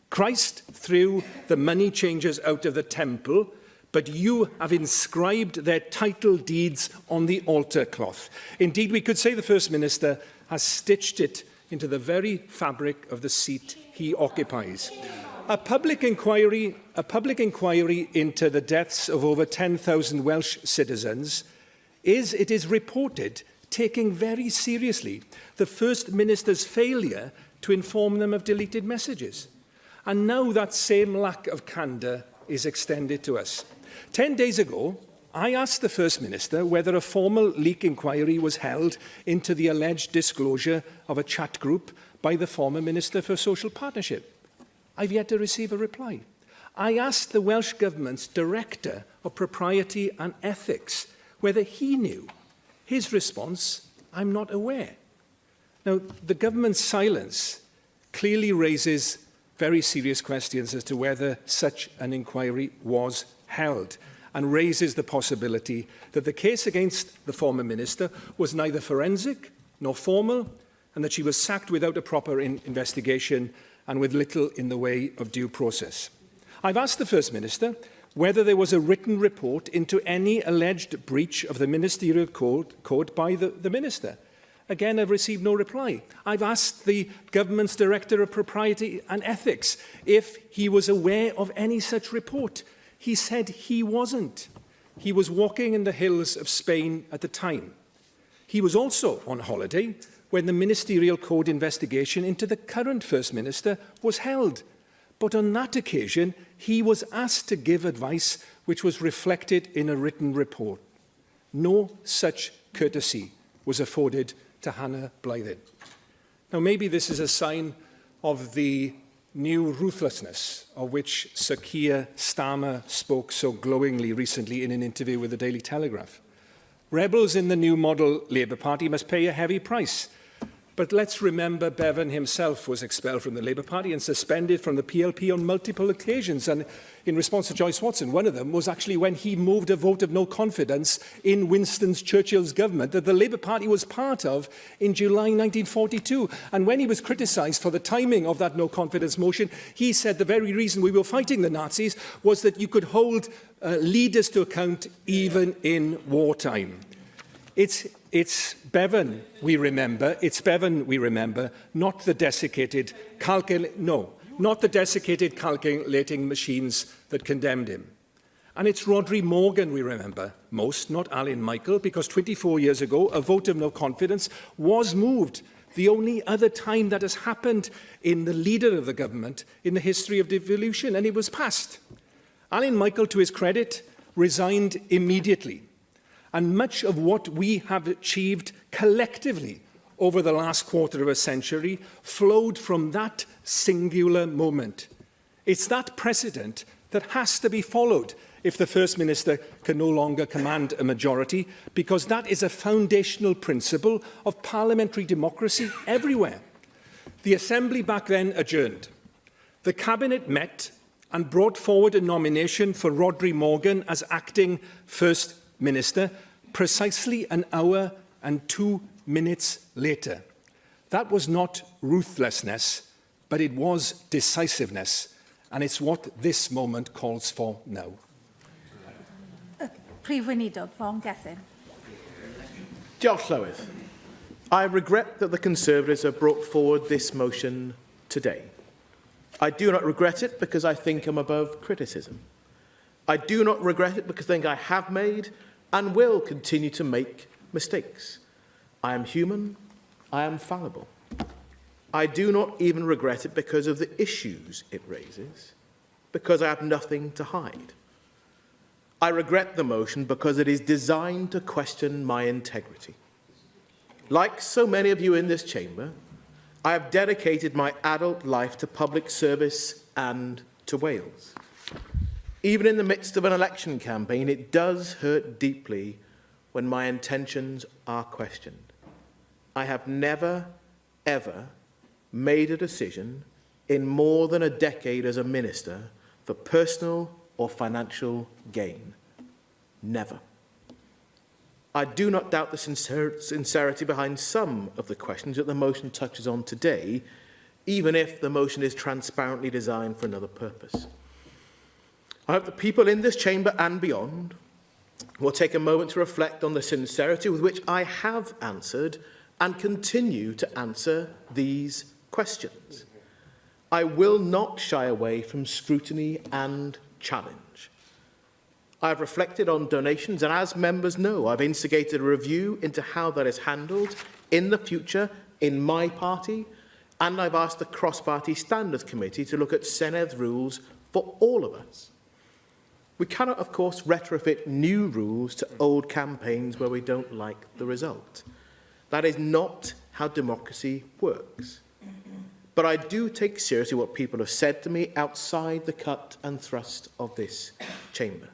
Christ threw the money changers out of the temple, but you have inscribed their title deeds on the altar cloth. Indeed, we could say the First Minister has stitched it into the very fabric of the seat he occupies. A public inquiry into the deaths of over 10,000 Welsh citizens it is reported, taking very seriously the First Minister's failure to inform them of deleted messages. And now that same lack of candour is extended to us. 10 days ago, I asked the First Minister whether a formal leak inquiry was held into the alleged disclosure of a chat group by the former Minister for Social Partnership. I've yet to receive a reply. I asked the Welsh Government's Director of Propriety and Ethics whether he knew. His response, I'm not aware. Now, the government's silence clearly raises very serious questions as to whether such an inquiry was held, and raises the possibility that the case against the former minister was neither forensic nor formal, and that she was sacked without a proper investigation and with little in the way of due process. I've asked the First Minister whether there was a written report into any alleged breach of the ministerial code by the minister. Again, I've received no reply. I've asked the government's Director of Propriety and Ethics if he was aware of any such report. He said he wasn't. He was walking in the hills of Spain at the time. He was also on holiday when the ministerial code investigation into the current First Minister was held. But on that occasion, he was asked to give advice which was reflected in a written report. No such courtesy was afforded to Hannah Blythen. Now, maybe this is a sign of the new ruthlessness of which Sir Keir Starmer spoke so glowingly recently in an interview with the Daily Telegraph. Rebels in the new model Labour Party must pay a heavy price. But let's remember Bevan himself was expelled from the Labour Party and suspended from the PLP on multiple occasions. And in response to Joyce Watson, one of them was actually when he moved a vote of no confidence in Winston Churchill's government that the Labour Party was part of in July 1942. And when he was criticised for the timing of that no confidence motion, he said the very reason we were fighting the Nazis was that you could hold leaders to account even in wartime. It's Bevan we remember. It's Bevan we remember, not the desiccated calculating machines that condemned him. And it's Rhodri Morgan we remember most, not Alan Michael, because 24 years ago, a vote of no confidence was moved. The only other time that has happened in the leader of the government in the history of devolution, and it was passed. Alan Michael, to his credit, resigned immediately. And much of what we have achieved collectively over the last quarter of a century flowed from that singular moment. It's that precedent that has to be followed if the First Minister can no longer command a majority, because that is a foundational principle of parliamentary democracy everywhere. The Assembly back then adjourned. The Cabinet met and brought forward a nomination for Rhodri Morgan as acting First Minister precisely an hour and 2 minutes later. That was not ruthlessness, but it was decisiveness, and it's what this moment calls for now. Prif Weinidog, Vaughan Gething. Diolch Llywydd. I regret that the Conservatives have brought forward this motion today. I do not regret it because I think I'm above criticism. I do not regret it because I think I have made and will continue to make mistakes. I am human. I am fallible. I do not even regret it because of the issues it raises, because I have nothing to hide. I regret the motion because it is designed to question my integrity. Like so many of you in this chamber, I have dedicated my adult life to public service and to Wales. Even in the midst of an election campaign, it does hurt deeply when my intentions are questioned. I have never, ever made a decision in more than a decade as a minister for personal or financial gain. Never. I do not doubt the sincerity behind some of the questions that the motion touches on today, even if the motion is transparently designed for another purpose. I hope the people in this chamber and beyond will take a moment to reflect on the sincerity with which I have answered and continue to answer these questions. I will not shy away from scrutiny and challenge. I have reflected on donations, and as members know, I've instigated a review into how that is handled in the future in my party, and I've asked the Cross-Party Standards Committee to look at Senedd rules for all of us. We cannot, of course, retrofit new rules to old campaigns where we don't like the result. That is not how democracy works. But I do take seriously what people have said to me outside the cut and thrust of this chamber.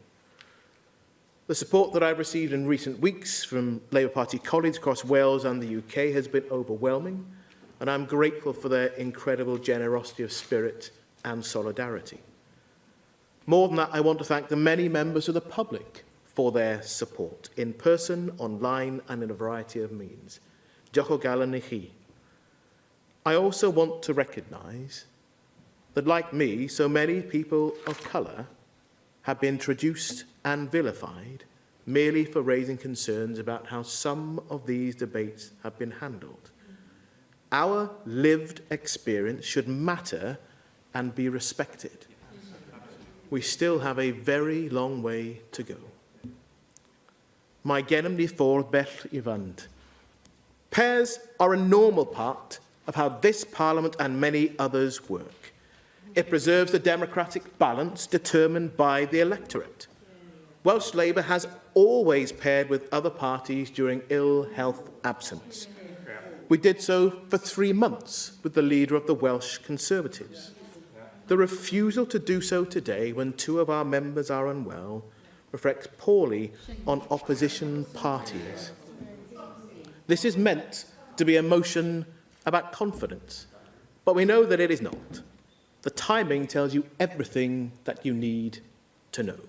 The support that I've received in recent weeks from Labour Party colleagues across Wales and the UK has been overwhelming, and I'm grateful for their incredible generosity of spirit and solidarity. More than that, I want to thank the many members of the public for their support, in person, online, and in a variety of means. Diolch o galon i chi. I also want to recognise that, like me, so many people of colour have been traduced and vilified merely for raising concerns about how some of these debates have been handled. Our lived experience should matter and be respected. We still have a very long way to go. Mae gennym ni ffordd bell I fynd. Pairs are a normal part of how this Parliament and many others work. It preserves the democratic balance determined by the electorate. Welsh Labour has always paired with other parties during ill health absence. We did so for 3 months with the leader of the Welsh Conservatives. The refusal to do so today, when 2 of our members are unwell, reflects poorly on opposition parties. This is meant to be a motion about confidence, but we know that it is not. The timing tells you everything that you need to know.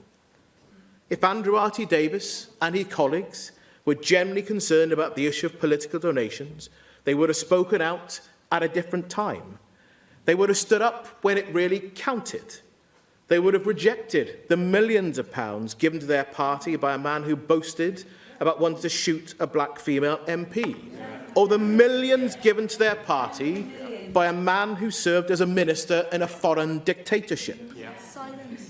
If Andrew R.T. Davies and his colleagues were genuinely concerned about the issue of political donations, they would have spoken out at a different time. They would have stood up when it really counted. They would have rejected the millions of pounds given to their party by a man who boasted about wanting to shoot a black female MP, or the millions given to their party by a man who served as a minister in a foreign dictatorship.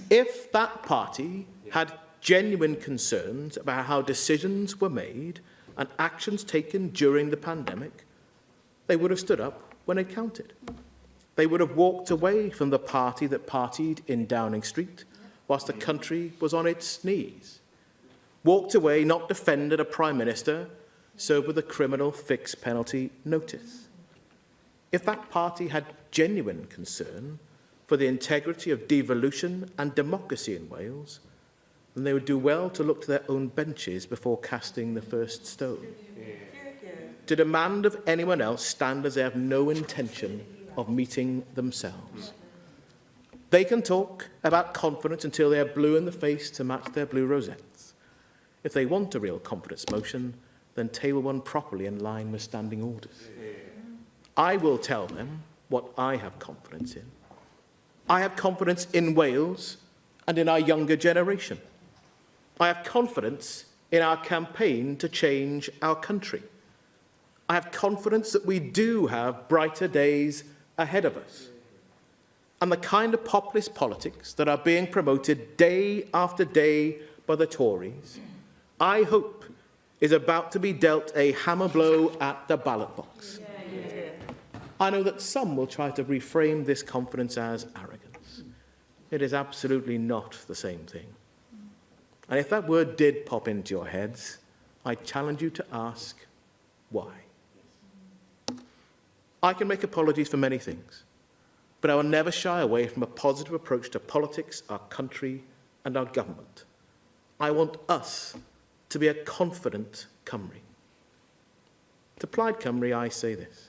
If that party had genuine concerns about how decisions were made and actions taken during the pandemic, they would have stood up when it counted. They would have walked away from the party that partied in Downing Street whilst the country was on its knees. Walked away, not defended a Prime Minister served with a criminal fixed penalty notice. If that party had genuine concern for the integrity of devolution and democracy in Wales, then they would do well to look to their own benches before casting the first stone. To demand of anyone else stand as they have no intention of meeting themselves. They can talk about confidence until they are blue in the face to match their blue rosettes. If they want a real confidence motion, then table one properly in line with standing orders. I will tell them what I have confidence in. I have confidence in Wales and in our younger generation. I have confidence in our campaign to change our country. I have confidence that we do have brighter days ahead of us. And the kind of populist politics that are being promoted day after day by the Tories, I hope, is about to be dealt a hammer blow at the ballot box. I know that some will try to reframe this confidence as arrogance. It is absolutely not the same thing. And if that word did pop into your heads, I challenge you to ask, why? I can make apologies for many things, but I will never shy away from a positive approach to politics, our country, and our government. I want us to be a confident Cymru. To Plaid Cymru, I say this.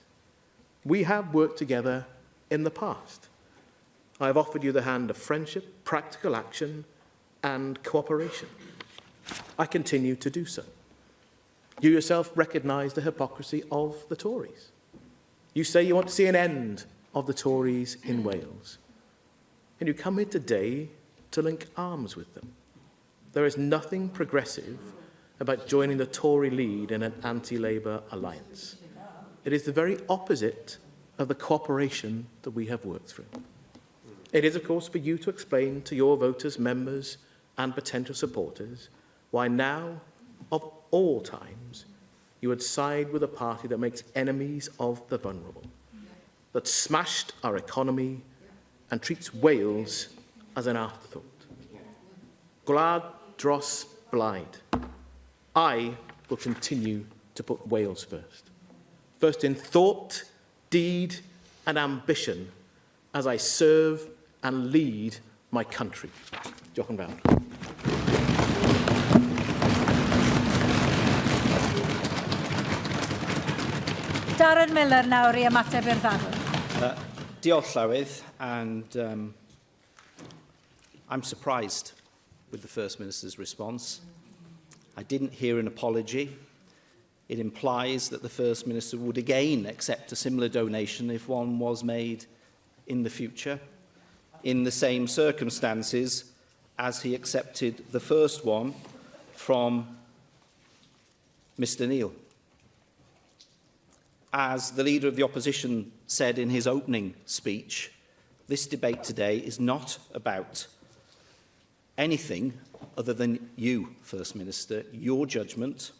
We have worked together in the past. I have offered you the hand of friendship, practical action, and cooperation. I continue to do so. You yourself recognise the hypocrisy of the Tories. You say you want to see an end of the Tories in Wales. And you come here today to link arms with them. There is nothing progressive about joining the Tory lead in an anti-Labour alliance. It is the very opposite of the cooperation that we have worked through. It is, of course, for you to explain to your voters, members, and potential supporters why now, of all times, you would side with a party that makes enemies of the vulnerable, that smashed our economy and treats Wales as an afterthought. Gwlad dros blaid. I will continue to put Wales first. First in thought, deed and ambition as I serve and lead my country. Diolch yn fawr. Darren Millar nawr I ymateb i'r ddarn. Diolch Llywydd, and I'm surprised with the First Minister's response. I didn't hear an apology. It implies that the First Minister would again accept a similar donation if one was made in the future, in the same circumstances as he accepted the first one from Mr Neil. As the Leader of the Opposition said in his opening speech, this debate today is not about anything other than you, First Minister, your judgment,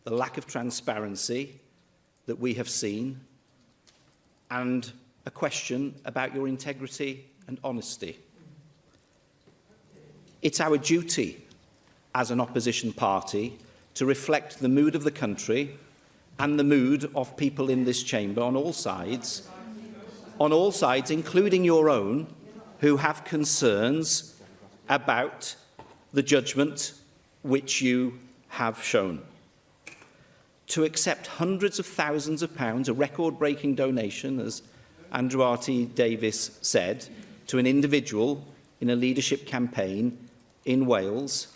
the lack of transparency that we have seen, and a question about your integrity and honesty. It's our duty as an opposition party to reflect the mood of the country and the mood of people in this chamber on all sides, including your own, who have concerns about the judgment which you have shown. To accept hundreds of thousands of pounds, a record-breaking donation, as Andrew R.T. Davies said, to an individual in a leadership campaign in Wales,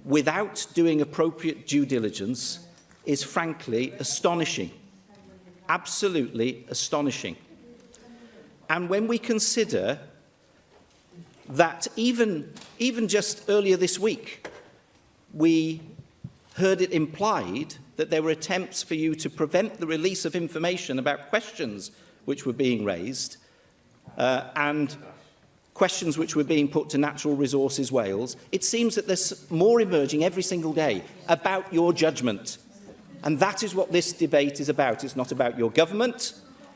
without doing appropriate due diligence, is frankly astonishing, absolutely astonishing. And when we consider that even just earlier this week, we heard it implied that there were attempts for you to prevent the release of information about questions which were being raised and questions which were being put to Natural Resources Wales, it seems that there's more emerging every single day about your judgment. And that is what this debate is about. It's not about your government,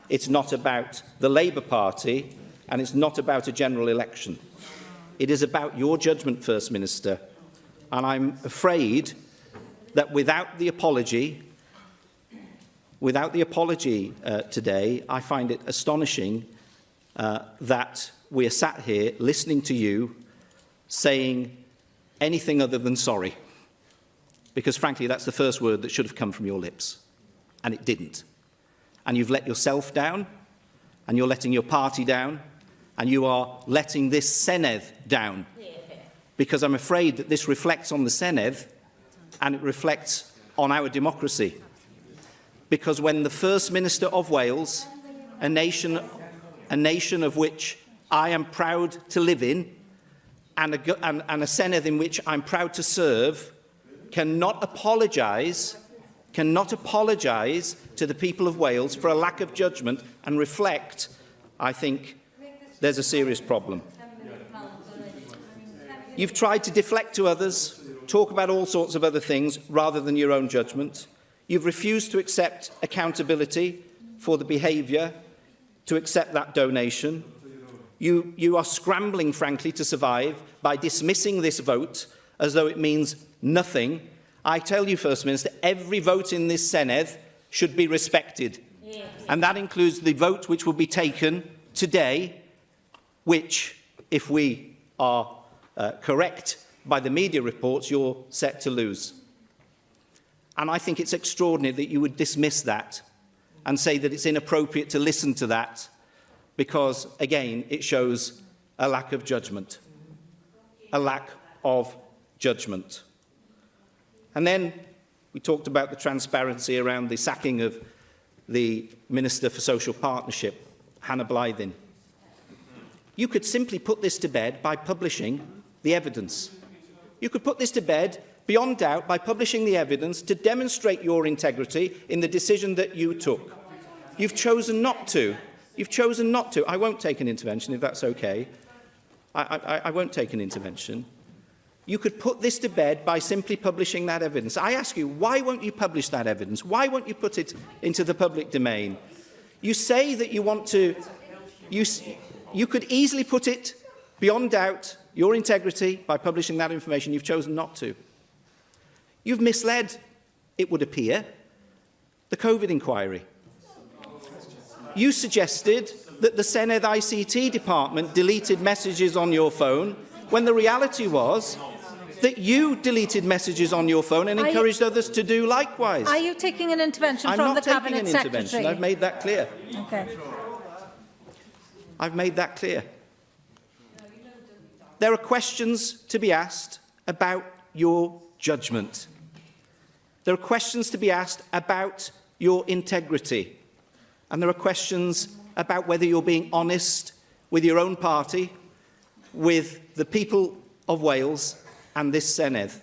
it's not about the Labour Party, and it's not about a general election. It is about your judgment, First Minister. And I'm afraid that without the apology today, I find it astonishing that we are sat here listening to you saying anything other than sorry. Because frankly, that's the first word that should have come from your lips. And it didn't. And you've let yourself down, and you're letting your party down, and you are letting this Senedd down. Because I'm afraid that this reflects on the Senedd, and it reflects on our democracy. Because when the First Minister of Wales, a nation of which I am proud to live in, and a Senedd in which I'm proud to serve, cannot apologise to the people of Wales for a lack of judgment and reflect, I think there's a serious problem. You've tried to deflect to others, talk about all sorts of other things rather than your own judgment. You've refused to accept accountability for the behaviour, to accept that donation. You are scrambling, frankly, to survive by dismissing this vote as though it means nothing. I tell you, First Minister, every vote in this Senedd should be respected. Yes. And that includes the vote which will be taken today, which, if we are correct by the media reports, you're set to lose. And I think it's extraordinary that you would dismiss that and say that it's inappropriate to listen to that because, again, it shows a lack of judgment. A lack of judgment. And then we talked about the transparency around the sacking of the Minister for Social Partnership, Hannah Blythin. You could simply put this to bed by publishing the evidence. You could put this to bed beyond doubt by publishing the evidence to demonstrate your integrity in the decision that you took. You've chosen not to. You've chosen not to. I won't take an intervention, if that's okay. I won't take an intervention. You could put this to bed by simply publishing that evidence. I ask you, why won't you publish that evidence? Why won't you put it into the public domain? You say that you want to... You could easily put it beyond doubt, your integrity, by publishing that information. You've chosen not to. You've misled, it would appear, the COVID inquiry. You suggested that the Senedd ICT department deleted messages on your phone when the reality was that you deleted messages on your phone and encouraged others to do likewise. Are you taking an intervention from the Cabinet Secretary? I'm not taking an intervention. I've made that clear. Okay. I've made that clear. There are questions to be asked about your judgment. There are questions to be asked about your integrity. And there are questions about whether you're being honest with your own party, with the people of Wales and this Senedd.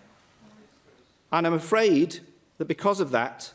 And I'm afraid that because of that,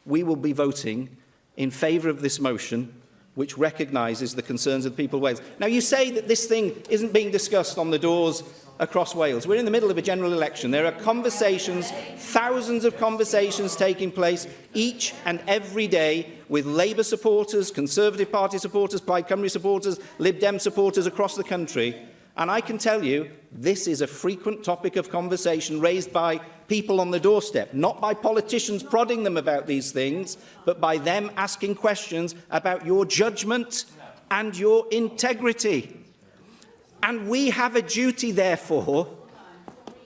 we will be voting in favour of this motion, which recognises the concerns of the people of Wales. Now, you say that this thing isn't being discussed on the doors across Wales. We're in the middle of a general election. There are conversations, thousands of conversations taking place each and every day with Labour supporters, Conservative Party supporters, Plaid Cymru supporters, Lib Dem supporters across the country. And I can tell you, this is a frequent topic of conversation raised by people on the doorstep, not by politicians prodding them about these things, but by them asking questions about your judgment and your integrity. And we have a duty, therefore,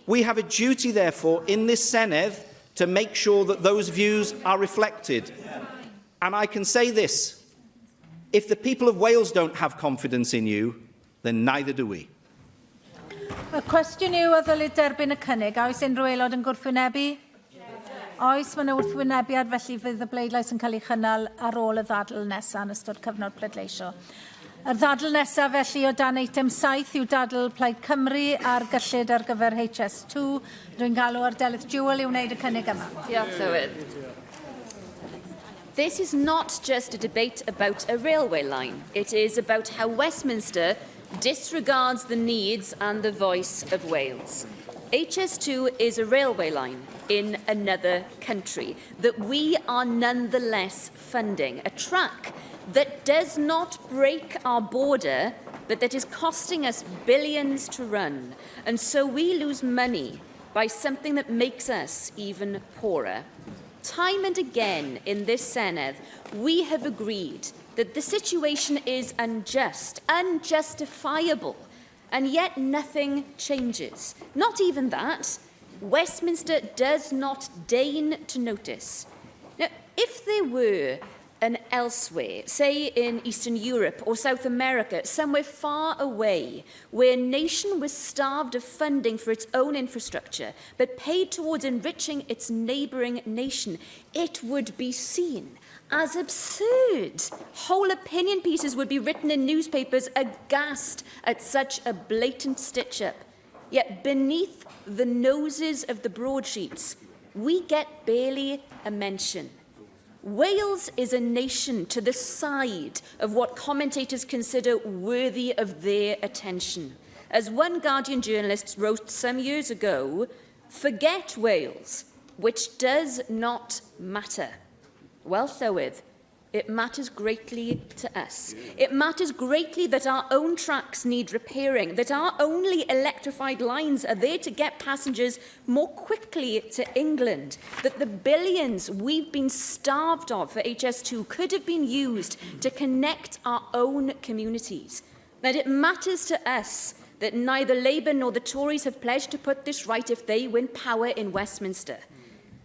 in this Senedd to make sure that those views are reflected. And I can say this, if the people of Wales don't have confidence in you, then neither do we. Y cwestiwn yw a ddylid derbyn y cynnig. Oes unrhyw aelod yn gwrthwynebu? Oes, mae yna wrthwynebiad, felly fydd y bleidlais yn cael ei chynnal ar ôl y ddadl nesaf yn ystod cyfnod pleidleisio. Y ddadl nesaf felly o dan eitem 7 yw dadl Plaid Cymru ar gyllid ar gyfer HS2. Rwy'n galw ar Delyth Jewel i wneud y cynnig yma. Diolch, Llywydd. This is not just a debate about a railway line. It is about how Westminster disregards the needs and the voice of Wales. HS2 is a railway line in another country that we are nonetheless funding, a track that does not break our border, but that is costing us billions to run. And so we lose money by something that makes us even poorer. Time and again in this Senedd, we have agreed that the situation is unjust, unjustifiable, and yet nothing changes. Not even that. Westminster does not deign to notice. Now, if there were an elsewhere, say in Eastern Europe or South America, somewhere far away, where a nation was starved of funding for its own infrastructure, but paid towards enriching its neighbouring nation, it would be seen as absurd. Whole opinion pieces would be written in newspapers aghast at such a blatant stitch-up. Yet beneath the noses of the broadsheets, we get barely a mention. Wales is a nation to the side of what commentators consider worthy of their attention. As one Guardian journalist wrote some years ago, forget Wales, which does not matter. Well, Llywydd, it matters greatly to us. It matters greatly that our own tracks need repairing, that our only electrified lines are there to get passengers more quickly to England, that the billions we've been starved of for HS2 could have been used to connect our own communities, that it matters to us that neither Labour nor the Tories have pledged to put this right if they win power in Westminster.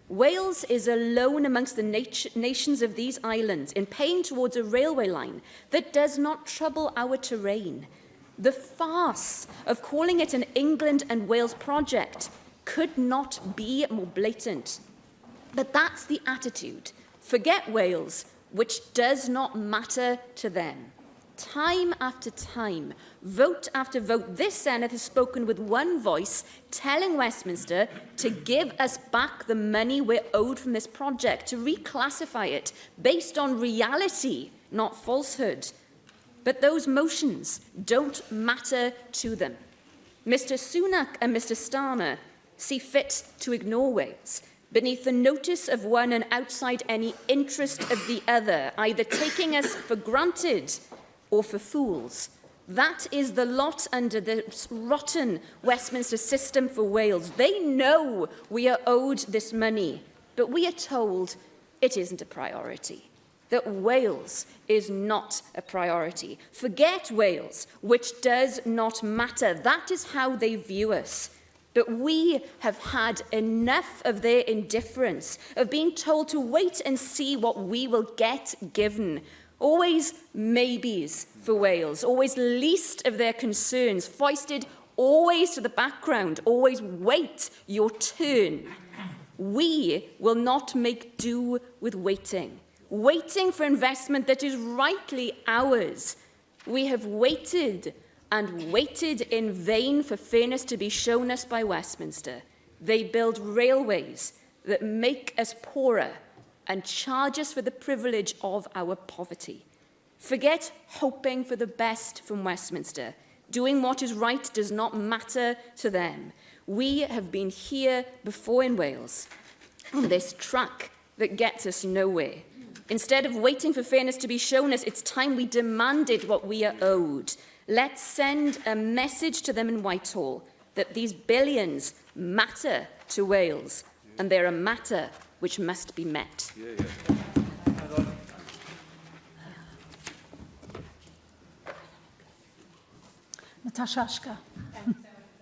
Wales is alone amongst the nations of these islands in paying towards a railway line that does not trouble our terrain. The farce of calling it an England and Wales project could not be more blatant. But that's the attitude. Forget Wales, which does not matter to them. Time after time, vote after vote, this Senedd has spoken with one voice, telling Westminster to give us back the money we're owed from this project, to reclassify it based on reality, not falsehood. But those motions don't matter to them. Mr Sunak and Mr Starmer see fit to ignore Wales beneath the notice of one and outside any interest of the other, either taking us for granted or for fools. That is the lot under the rotten Westminster system for Wales. They know we are owed this money, but we are told it isn't a priority, that Wales is not a priority. Forget Wales, which does not matter. That is how they view us. But we have had enough of their indifference, of being told to wait and see what we will get given, always maybes for Wales, always least of their concerns, foisted always to the background, always wait your turn. We will not make do with waiting for investment that is rightly ours. We have waited and waited in vain for fairness to be shown us by Westminster. They build railways that make us poorer and charge us for the privilege of our poverty. Forget hoping for the best from Westminster. Doing what is right does not matter to them. We have been here before in Wales on this track that gets us nowhere. Instead of waiting for fairness to be shown us, it's time we demanded what we are owed. Let's send a message to them in Whitehall that these billions matter to Wales, and they're a matter which must be met. Natasha Ashka.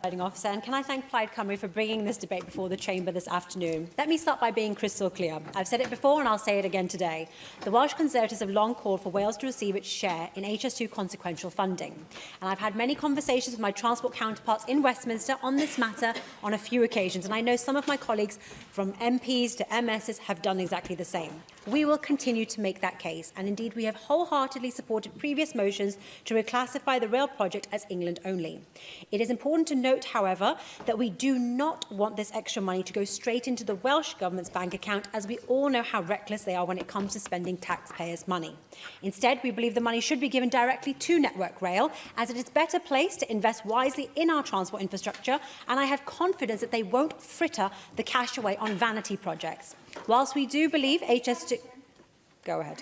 Presiding Officer, and can I thank Plaid Cymru for bringing this debate before the Chamber this afternoon. Let me start by being crystal clear. I've said it before and I'll say it again today. The Welsh Conservatives have long called for Wales to receive its share in HS2 consequential funding. And I've had many conversations with my transport counterparts in Westminster on this matter on a few occasions, and I know some of my colleagues from MPs to MSs have done exactly the same. We will continue to make that case, and indeed we have wholeheartedly supported previous motions to reclassify the rail project as England only. It is important to note, however, that we do not want this extra money to go straight into the Welsh Government's bank account, as we all know how reckless they are when it comes to spending taxpayers' money. Instead, we believe the money should be given directly to Network Rail, as it is better placed to invest wisely in our transport infrastructure, and I have confidence that they won't fritter the cash away on vanity projects. Whilst we do believe HS2... Go ahead.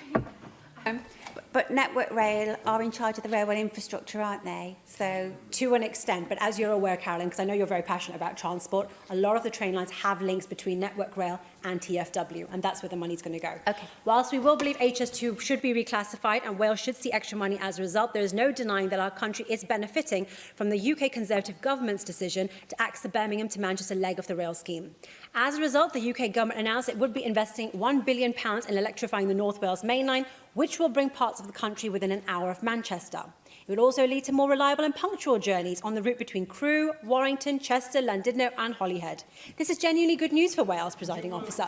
But Network Rail are in charge of the railway infrastructure, aren't they? So, to an extent, but as you're aware, Carolyn, because I know you're very passionate about transport, a lot of the train lines have links between Network Rail and TFW, and that's where the money's going to go. Okay. Whilst we will believe HS2 should be reclassified and Wales should see extra money as a result, there is no denying that our country is benefiting from the UK Conservative Government's decision to axe the Birmingham to Manchester leg of the rail scheme. As a result, the UK Government announced it would be investing £1 billion in electrifying the North Wales main line, which will bring parts of the country within an hour of Manchester. It would also lead to more reliable and punctual journeys on the route between Crewe, Warrington, Chester, Llandudno and Holyhead. This is genuinely good news for Wales, Presiding Officer.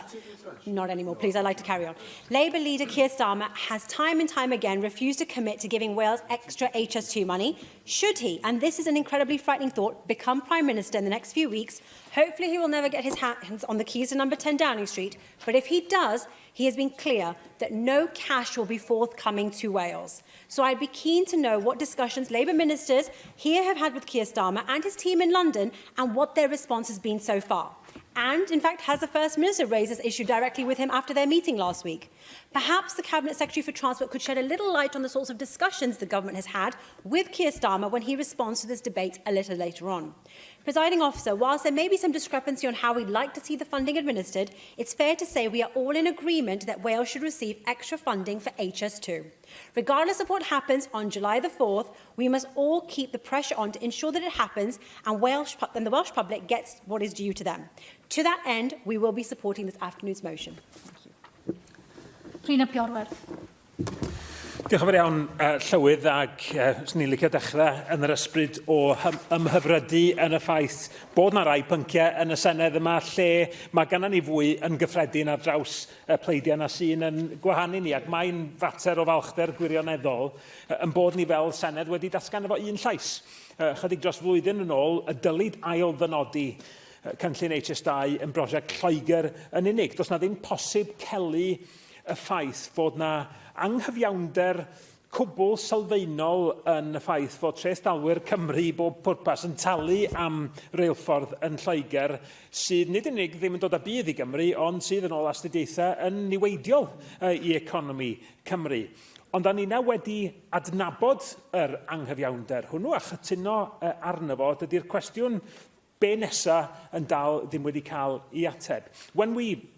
Not anymore, please, I'd like to carry on. Labour leader Keir Starmer has time and time again refused to commit to giving Wales extra HS2 money. Should he, and this is an incredibly frightening thought, become Prime Minister in the next few weeks, hopefully he will never get his hands on the keys to number 10 Downing Street, but if he does, he has been clear that no cash will be forthcoming to Wales. So I'd be keen to know what discussions Labour ministers here have had with Keir Starmer and his team in London and what their response has been so far. And, in fact, has the First Minister raised this issue directly with him after their meeting last week? Perhaps the Cabinet Secretary for Transport could shed a little light on the sorts of discussions the Government has had with Keir Starmer when he responds to this debate a little later on. Presiding Officer, whilst there may be some discrepancy on how we'd like to see the funding administered, it's fair to say we are all in agreement that Wales should receive extra funding for HS2. Regardless of what happens on July the 4th, we must all keep the pressure on to ensure that it happens and the Welsh public gets what is due to them. To that end, we will be supporting this afternoon's motion. Rhina Piorwerth. Diolch yn fawr iawn, Llywydd, ac swn i'n licio dechrau yn yr ysbryd o ymhyfrydu yn y ffaith bod yna rai pynciau yn y Senedd yma lle mae gennym ni fwy yn gyffredin ar draws y pleidiau yna sy'n yn gwahanu ni, ac mae'n fater o falchder gwirioneddol yn bod ni fel Senedd wedi datgan efo un llais. Chydig dros flwyddyn yn ôl, y dylid ail ddynodi cynllun HS2 yn brosiect Lloegr yn unig. Does na ddim posib celu y ffaith fod na anghyfiawnder cwbl sylfaenol yn y ffaith fod treuthdalwyr Cymru bob pwrpas yn talu am reilffordd yn Lloegr sydd nid unig ddim yn dod â budd i Gymru, ond sydd yn ôl astudiaethau yn niweidiol i economi Cymru. Ond da ni'na wedi adnabod yr anghyfiawnder hwnnw a chytuno arno fo, dydy'r cwestiwn be nesa yn dal ddim wedi cael ei ateb. When we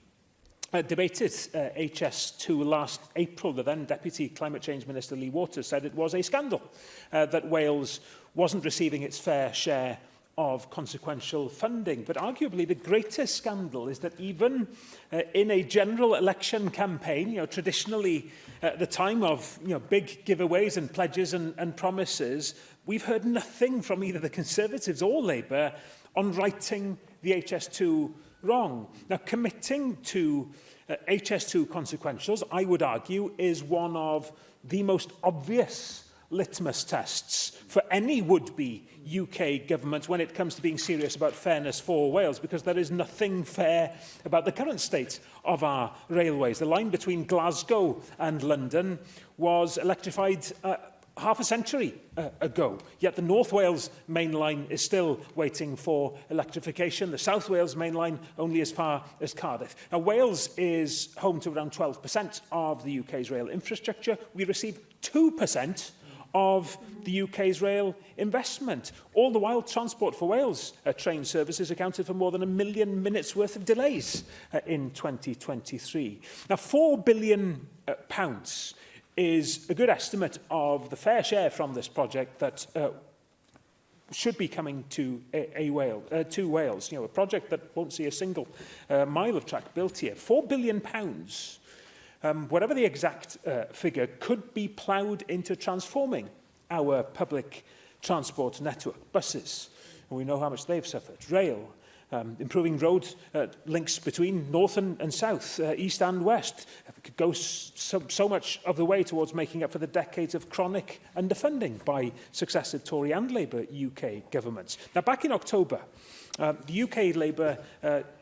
debated HS2 last April, the then Deputy Climate Change Minister Lee Waters said it was a scandal that Wales wasn't receiving its fair share of consequential funding. But arguably the greatest scandal is that even in a general election campaign, traditionally at the time of big giveaways and pledges and promises, we've heard nothing from either the Conservatives or Labour on righting the HS2 wrong. Now, committing to HS2 consequentials, I would argue, is one of the most obvious litmus tests for any would-be UK government when it comes to being serious about fairness for Wales, because there is nothing fair about the current state of our railways. The line between Glasgow and London was electrified half a century ago, yet the North Wales main line is still waiting for electrification. The South Wales main line only as far as Cardiff. Now, Wales is home to around 12% of the UK's rail infrastructure. We receive 2% of the UK's rail investment. All the while, Transport for Wales train services accounted for more than 1 million minutes worth of delays in 2023. Now, £4 billion is a good estimate of the fair share from this project that should be coming to Wales. A project that won't see a single mile of track built here. £4 billion, whatever the exact figure, could be ploughed into transforming our public transport network. Buses, and we know how much they've suffered. Rail, improving road links between north and south, east and west, could go so much of the way towards making up for the decades of chronic underfunding by successive Tory and Labour UK governments. Now, back in October, the UK Labour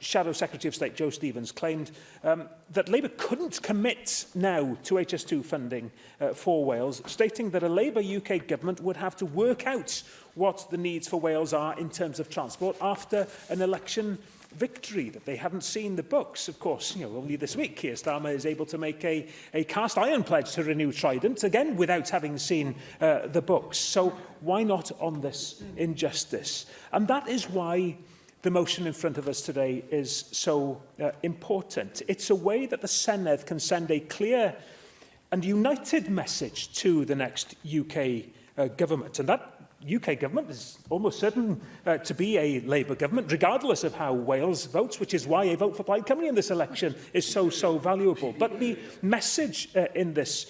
Shadow Secretary of State, Joe Stevens, claimed that Labour couldn't commit now to HS2 funding for Wales, stating that a Labour UK government would have to work out what the needs for Wales are in terms of transport after an election victory, that they hadn't seen the books. Of course, only this week Keir Starmer is able to make a cast iron pledge to renew Trident, again without having seen the books. So why not on this injustice? And that is why the motion in front of us today is so important. It's a way that the Senedd can send a clear and united message to the next UK government. And that UK government is almost certain to be a Labour government, regardless of how Wales votes, which is why a vote for Plaid Cymru in this election is so valuable. But the message in this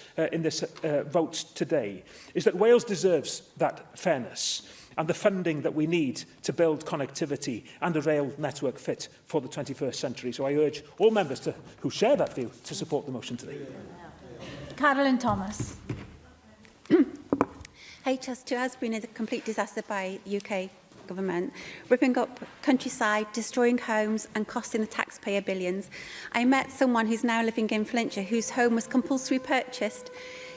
vote today is that Wales deserves that fairness and the funding that we need to build connectivity and a rail network fit for the 21st century. So I urge all members who share that view to support the motion today. Carolyn Thomas. HS2 has been a complete disaster by the UK government, ripping up countryside, destroying homes and costing the taxpayer billions. I met someone who's now living in Flintshire whose home was compulsory purchased.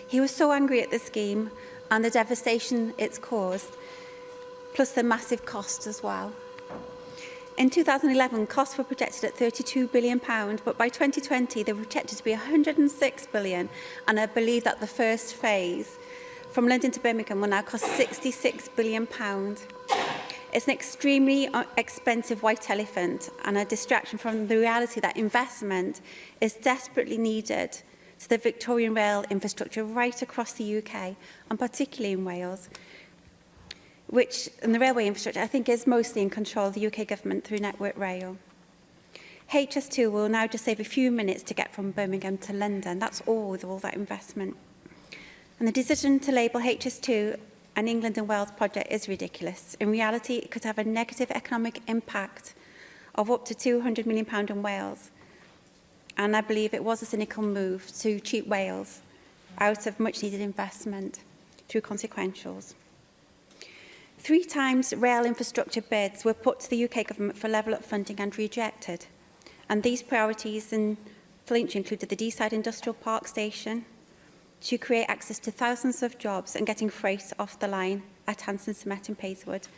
He was so angry at the scheme and the devastation it's caused, plus the massive cost as well. In 2011, costs were projected at £32 billion, but by 2020 they were projected to be £106 billion, and I believe that the first phase from London to Birmingham will now cost £66 billion. It's an extremely expensive white elephant and a distraction from the reality that investment is desperately needed to the Victorian rail infrastructure right across the UK, and particularly in Wales, which, in the railway infrastructure, I think is mostly in control of the UK government through Network Rail. HS2 will now just save a few minutes to get from Birmingham to London. That's all with all that investment. And the decision to label HS2 an England and Wales project is ridiculous. In reality, it could have a negative economic impact of up to £200 million in Wales. And I believe it was a cynical move to cheat Wales out of much needed investment through consequentials. 3 times rail infrastructure bids were put to the UK government for level up funding and rejected. And these priorities in Flintshire included the Deeside Industrial Park Station, to create access to thousands of jobs and getting freight off the line at Hanson Cement in Paiswood.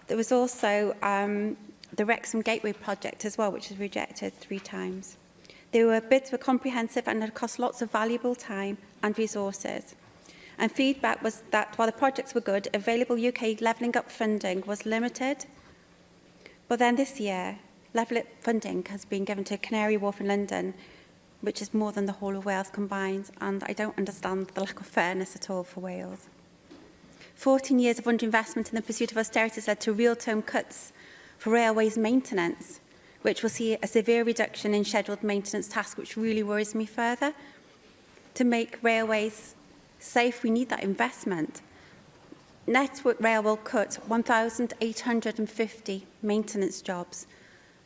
There was also the Wrexham Gateway project as well, which was rejected 3 times. Bids were comprehensive and had cost lots of valuable time and resources. And feedback was that while the projects were good, available UK levelling up funding was limited. But then this year, levelling up funding has been given to Canary Wharf in London, which is more than the whole of Wales combined, and I don't understand the lack of fairness at all for Wales. 14 years of underinvestment in the pursuit of austerity has led to real-term cuts for railways maintenance, which will see a severe reduction in scheduled maintenance tasks, which really worries me further. To make railways safe, we need that investment. Network Rail will cut 1,850 maintenance jobs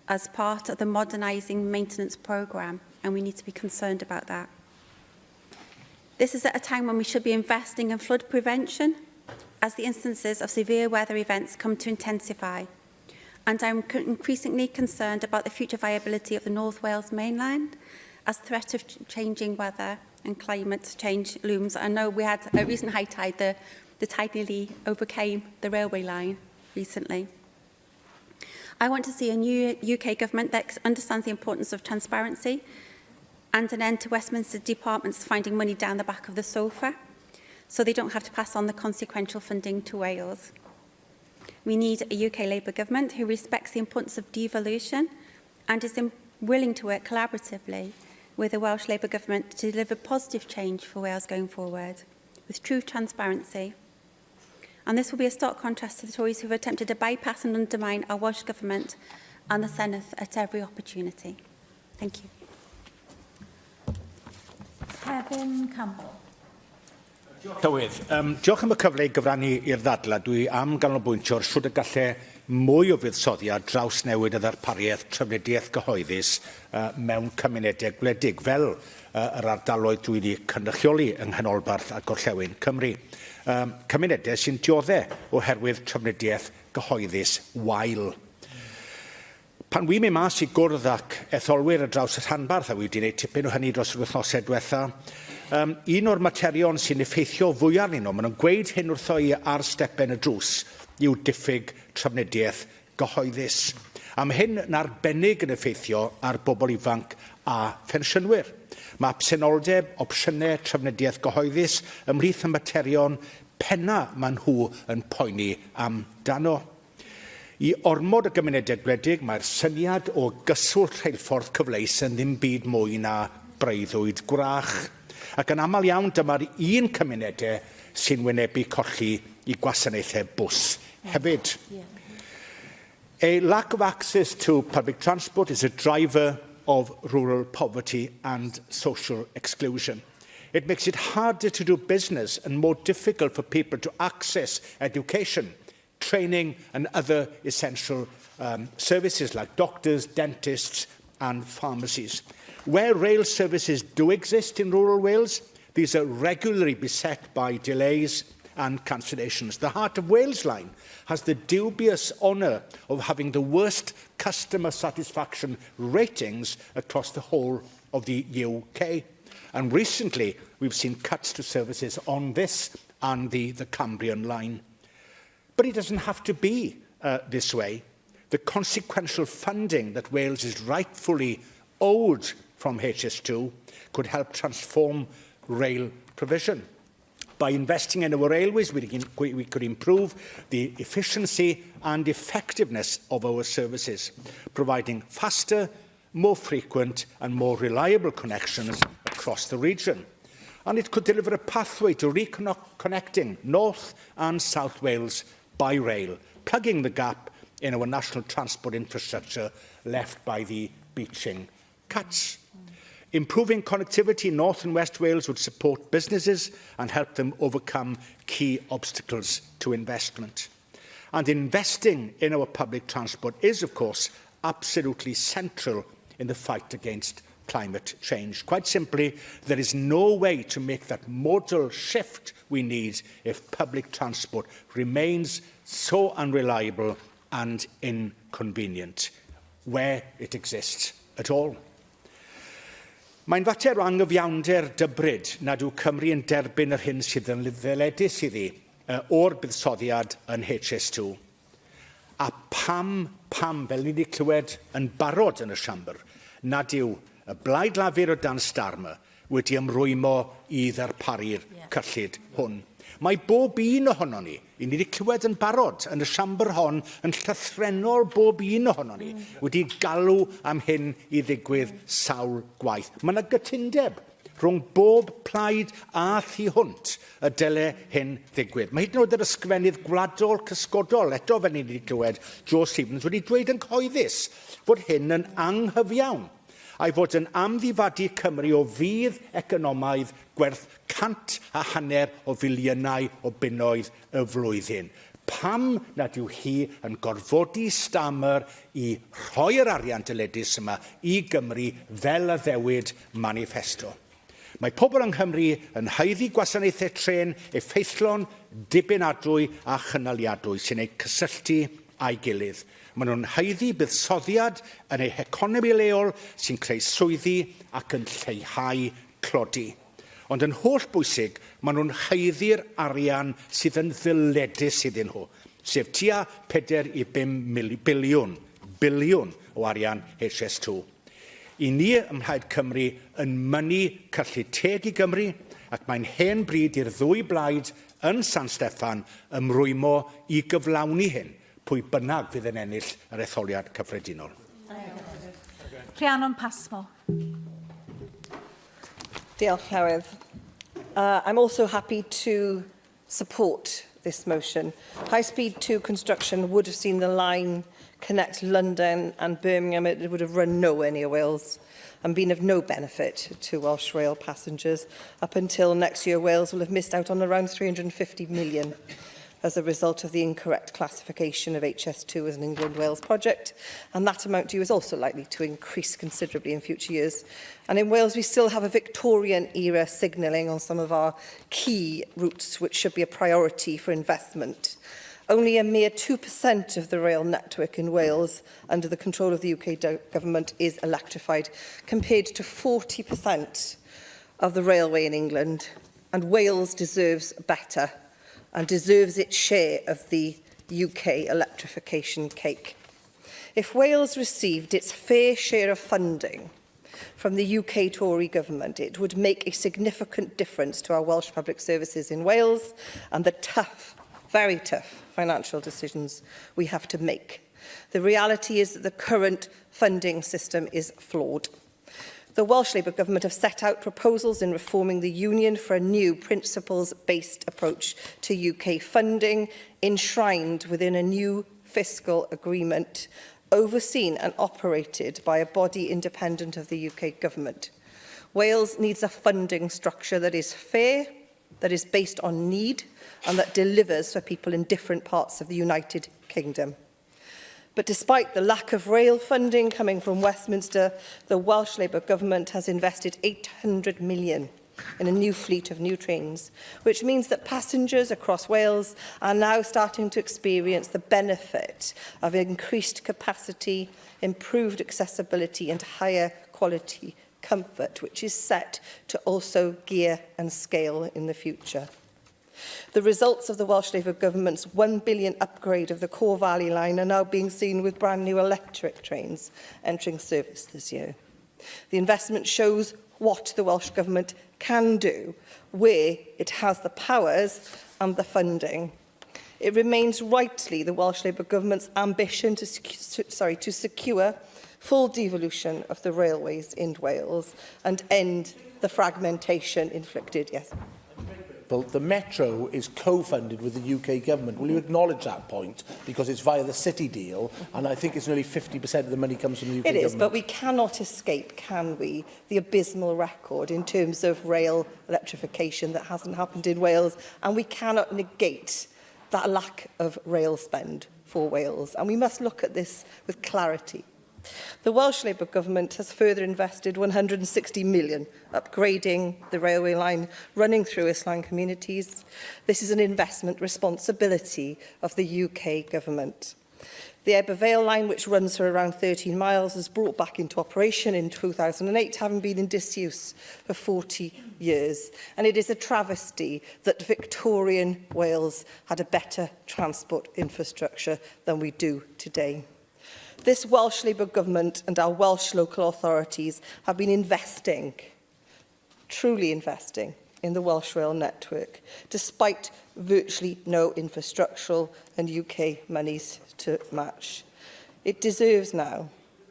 as part of the modernising maintenance programme, and we need to be concerned about that. This is at a time when we should be investing in flood prevention, as the instances of severe weather events come to intensify. And I'm increasingly concerned about the future viability of the North Wales mainland as the threat of changing weather and climate change looms. I know we had a recent high tide, the tide nearly overcame the railway line recently. I want to see a new UK government that understands the importance of transparency and an end to Westminster departments finding money down the back of the sofa, so they don't have to pass on the consequential funding to Wales. We need a UK Labour government who respects the importance of devolution and is willing to work collaboratively with the Welsh Labour government to deliver positive change for Wales going forward, with true transparency. And this will be a stark contrast to the Tories who have attempted to bypass and undermine our Welsh Government and the Senedd at every opportunity. Thank you. Kevin Campbell. Llywydd, diolch am y cyfle i gyfrannu i'r ddadla. Dwi am ganolbwyntio'r siwr y gallai mwy o fuddsoddiad draws newid y ddarpariaeth trafnidiaeth gyhoeddus mewn cymunedau gwledig, fel yr ardaloedd dwi wedi cynrychioli yng nghanolbarth a gorllewin Cymru. Cymunedau sy'n dioddau oherwydd trafnidiaeth gyhoeddus wael. Pan wy'n mynd mas i gwrdd ac etholwyr ar draws y rhanbarth, a wedi gwneud tipyn o hynny dros yr wythnosau diwetha, un o'r materion sy'n effeithio fwy arnyn nhw, maen nhw'n gweud hyn wrtho i ar stepen y drws, yw diffyg trafnidiaeth gyhoeddus. Am hyn yn arbennig yn effeithio ar bobl ifanc a phensiynwyr. Mae absenoldeb opsiynau trafnidiaeth gyhoeddus ymhlith y materion penna maen nhw yn poeni amdano. I ormod y gymunedau gwledig, mae'r syniad o gyswllt rheilffordd cyfleus yn ddim byd mwy na breuddwyd gwrach. Ac yn aml iawn, dyma'r un cymunedau sy'n wynebu colli i gwasanaethau bws hefyd. A lack of access to public transport is a driver of rural poverty and social exclusion. It makes it harder to do business and more difficult for people to access education, training and other essential services like doctors, dentists and pharmacies. Where rail services do exist in rural Wales, these are regularly beset by delays and cancellations. The Heart of Wales line has the dubious honour of having the worst customer satisfaction ratings across the whole of the UK. And recently, we've seen cuts to services on this and the Cambrian line. But it doesn't have to be this way. The consequential funding that Wales is rightfully owed from HS2 could help transform rail provision. By investing in our railways, we could improve the efficiency and effectiveness of our services, providing faster, more frequent and more reliable connections across the region. And it could deliver a pathway to reconnecting North and South Wales by rail, plugging the gap in our national transport infrastructure left by the beaching cuts. Improving connectivity in North and West Wales would support businesses and help them overcome key obstacles to investment. And investing in our public transport is, of course, absolutely central in the fight against climate change. Quite simply, there is no way to make that modal shift we need if public transport remains so unreliable and inconvenient, where it exists at all. Mae'n fater o anghyfiawnder dybryd nad yw Cymru yn derbyn yr hyn sydd yn ddeledus iddi o'r buddsoddiad yn HS2. A pam, fel ni wedi clywed yn barod yn y siambr, nad yw y blaid lafur o dan Starmer wedi ymrwymo i ddarparu'r cyllid hwn. Mae bob un ohono ni, i ni wedi clywed yn barod yn y siambr hon, yn llythrenol bob un ohono ni, wedi galw am hyn i ddigwydd sawl gwaith. Mae yna gytundeb rhwng bob plaid a thu hwnt y dyle hyn ddigwydd. Mae hyd yn oed yr ysgrifennydd gwladol cysgodol, eto fe ni wedi clywed, Joe Stevens, wedi dweud yn cyhoeddus fod hyn yn anghyfiawn a'i fod yn amddifadu Cymru o fydd economaidd gwerth 150 o filiynau o bunnoedd y flwyddyn. Pam nad yw hi yn gorfodi Stamer i rhoi'r arian dyledus yma i Gymru fel y ddewyd manifesto? Mae pobl yng Nghymru yn haeddu gwasanaethau tren effeithlon, dibynadwy a chynaliadwy sy'n ei cysylltu a'i gilydd. Maen nhw'n haeddu buddsoddiad yn ei economi leol sy'n creu swyddi ac yn lleihau clodi. Ond yn holl bwysig, maen nhw'n haeddu'r arian sydd yn ddyledus iddyn nhw, sef tua 4 i 5 biliwn o arian HS2. I ni ym Mhlaid Cymru yn mynnu cyllid i Gymru, ac mae'n hen bryd i'r ddwy blaid yn San Steffan ymrwymo i gyflawni hyn, pwy bynnag fydd yn ennill yr etholiad cyffredinol. Rhiannon Pasmo. Diolch, Llywydd. I'm also happy to support this motion. High-speed 2 construction would have seen the line connect London and Birmingham. It would have run nowhere near Wales and been of no benefit to Welsh rail passengers. Up until next year, Wales will have missed out on around 350 million as a result of the incorrect classification of HS2 as an England-Wales project, and that amount due is also likely to increase considerably in future years. And in Wales, we still have a Victorian-era signalling on some of our key routes, which should be a priority for investment. Only a mere 2% of the rail network in Wales, under the control of the UK government, is electrified, compared to 40% of the railway in England. And Wales deserves better, and deserves its share of the UK electrification cake. If Wales received its fair share of funding from the UK Tory government, it would make a significant difference to our Welsh public services in Wales and the tough, very tough financial decisions we have to make. The reality is that the current funding system is flawed. The Welsh Labour Government have set out proposals in reforming the Union for a new principles-based approach to UK funding, enshrined within a new fiscal agreement, overseen and operated by a body independent of the UK Government. Wales needs a funding structure that is fair, that is based on need, and that delivers for people in different parts of the United Kingdom. But despite the lack of rail funding coming from Westminster, the Welsh Labour Government has invested 800 million in a new fleet of new trains, which means that passengers across Wales are now starting to experience the benefit of increased capacity, improved accessibility and higher quality comfort, which is set to also gear and scale in the future. The results of the Welsh Labour Government's £1 billion upgrade of the Core Valley line are now being seen with brand new electric trains entering service this year. The investment shows what the Welsh Government can do, where it has the powers and the funding. It remains rightly the Welsh Labour Government's ambition to secure full devolution of the railways in Wales and end the fragmentation inflicted. Yes. The Metro is co-funded with the UK government. Will you acknowledge that point? Because it's via the City deal, and I think it's nearly 50% of the money comes from the UK government. It is, but we cannot escape, can we, the abysmal record in terms of rail electrification that hasn't happened in Wales, and we cannot negate that lack of rail spend for Wales, and we must look at this with clarity. The Welsh Labour Government has further invested £160 million upgrading the railway line running through Islam communities. This is an investment responsibility of the UK Government. The Ebbw Vale line, which runs for around 13 miles, was brought back into operation in 2008, having been in disuse for 40 years. And it is a travesty that Victorian Wales had a better transport infrastructure than we do today. This Welsh Labour Government and our Welsh local authorities have been investing, truly investing, in the Welsh rail network, despite virtually no infrastructural and UK monies to match. It deserves now,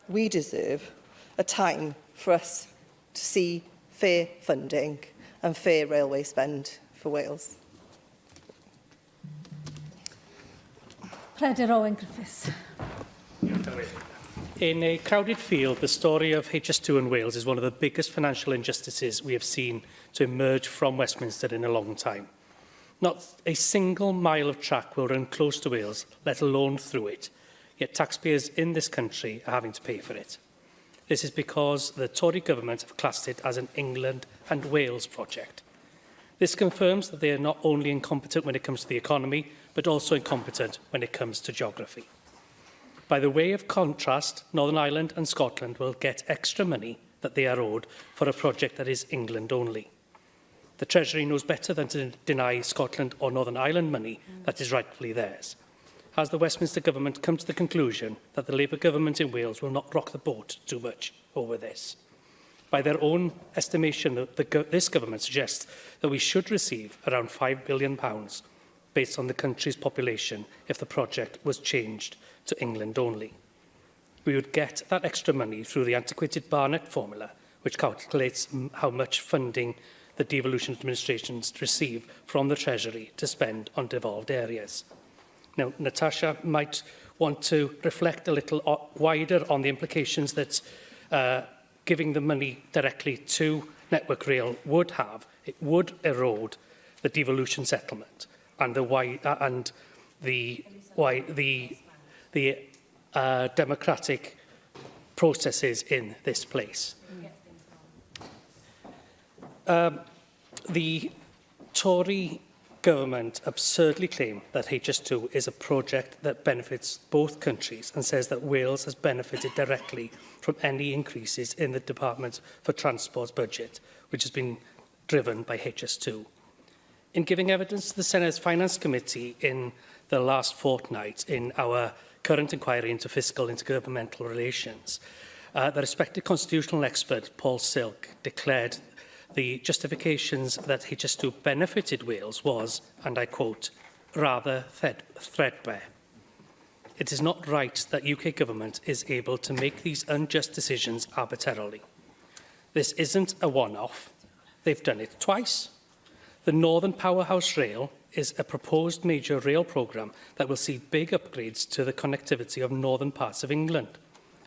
we deserve, a time for us to see fair funding and fair railway spend for Wales. Peredur Owen Griffiths. In a crowded field, the story of HS2 in Wales is one of the biggest financial injustices we have seen to emerge from Westminster in a long time. Not a single mile of track will run close to Wales, let alone through it, yet taxpayers in this country are having to pay for it. This is because the Tory government have classed it as an England and Wales project. This confirms that they are not only incompetent when it comes to the economy, but also incompetent when it comes to geography. By the way of contrast, Northern Ireland and Scotland will get extra money that they are owed for a project that is England only. The Treasury knows better than to deny Scotland or Northern Ireland money that is rightfully theirs. Has the Westminster Government come to the conclusion that the Labour government in Wales will not rock the boat too much over this? By their own estimation, this government suggests that we should receive around £5 billion based on the country's population if the project was changed to England only. We would get that extra money through the antiquated Barnett formula, which calculates how much funding the devolution administrations receive from the Treasury to spend on devolved areas. Now, Natasha might want to reflect a little wider on the implications that giving the money directly to Network Rail would have. It would erode the devolution settlement and the democratic processes in this place. The Tory government absurdly claim that HS2 is a project that benefits both countries and says that Wales has benefited directly from any increases in the Department for Transport's budget, which has been driven by HS2. In giving evidence to the Senedd's Finance Committee in the last fortnight in our current inquiry into fiscal intergovernmental relations, the respected constitutional expert Paul Silk declared the justifications that HS2 benefited Wales was, and I quote, rather threadbare. It is not right that UK government is able to make these unjust decisions arbitrarily. This isn't a one-off. They've done it twice. The Northern Powerhouse Rail is a proposed major rail programme that will see big upgrades to the connectivity of northern parts of England.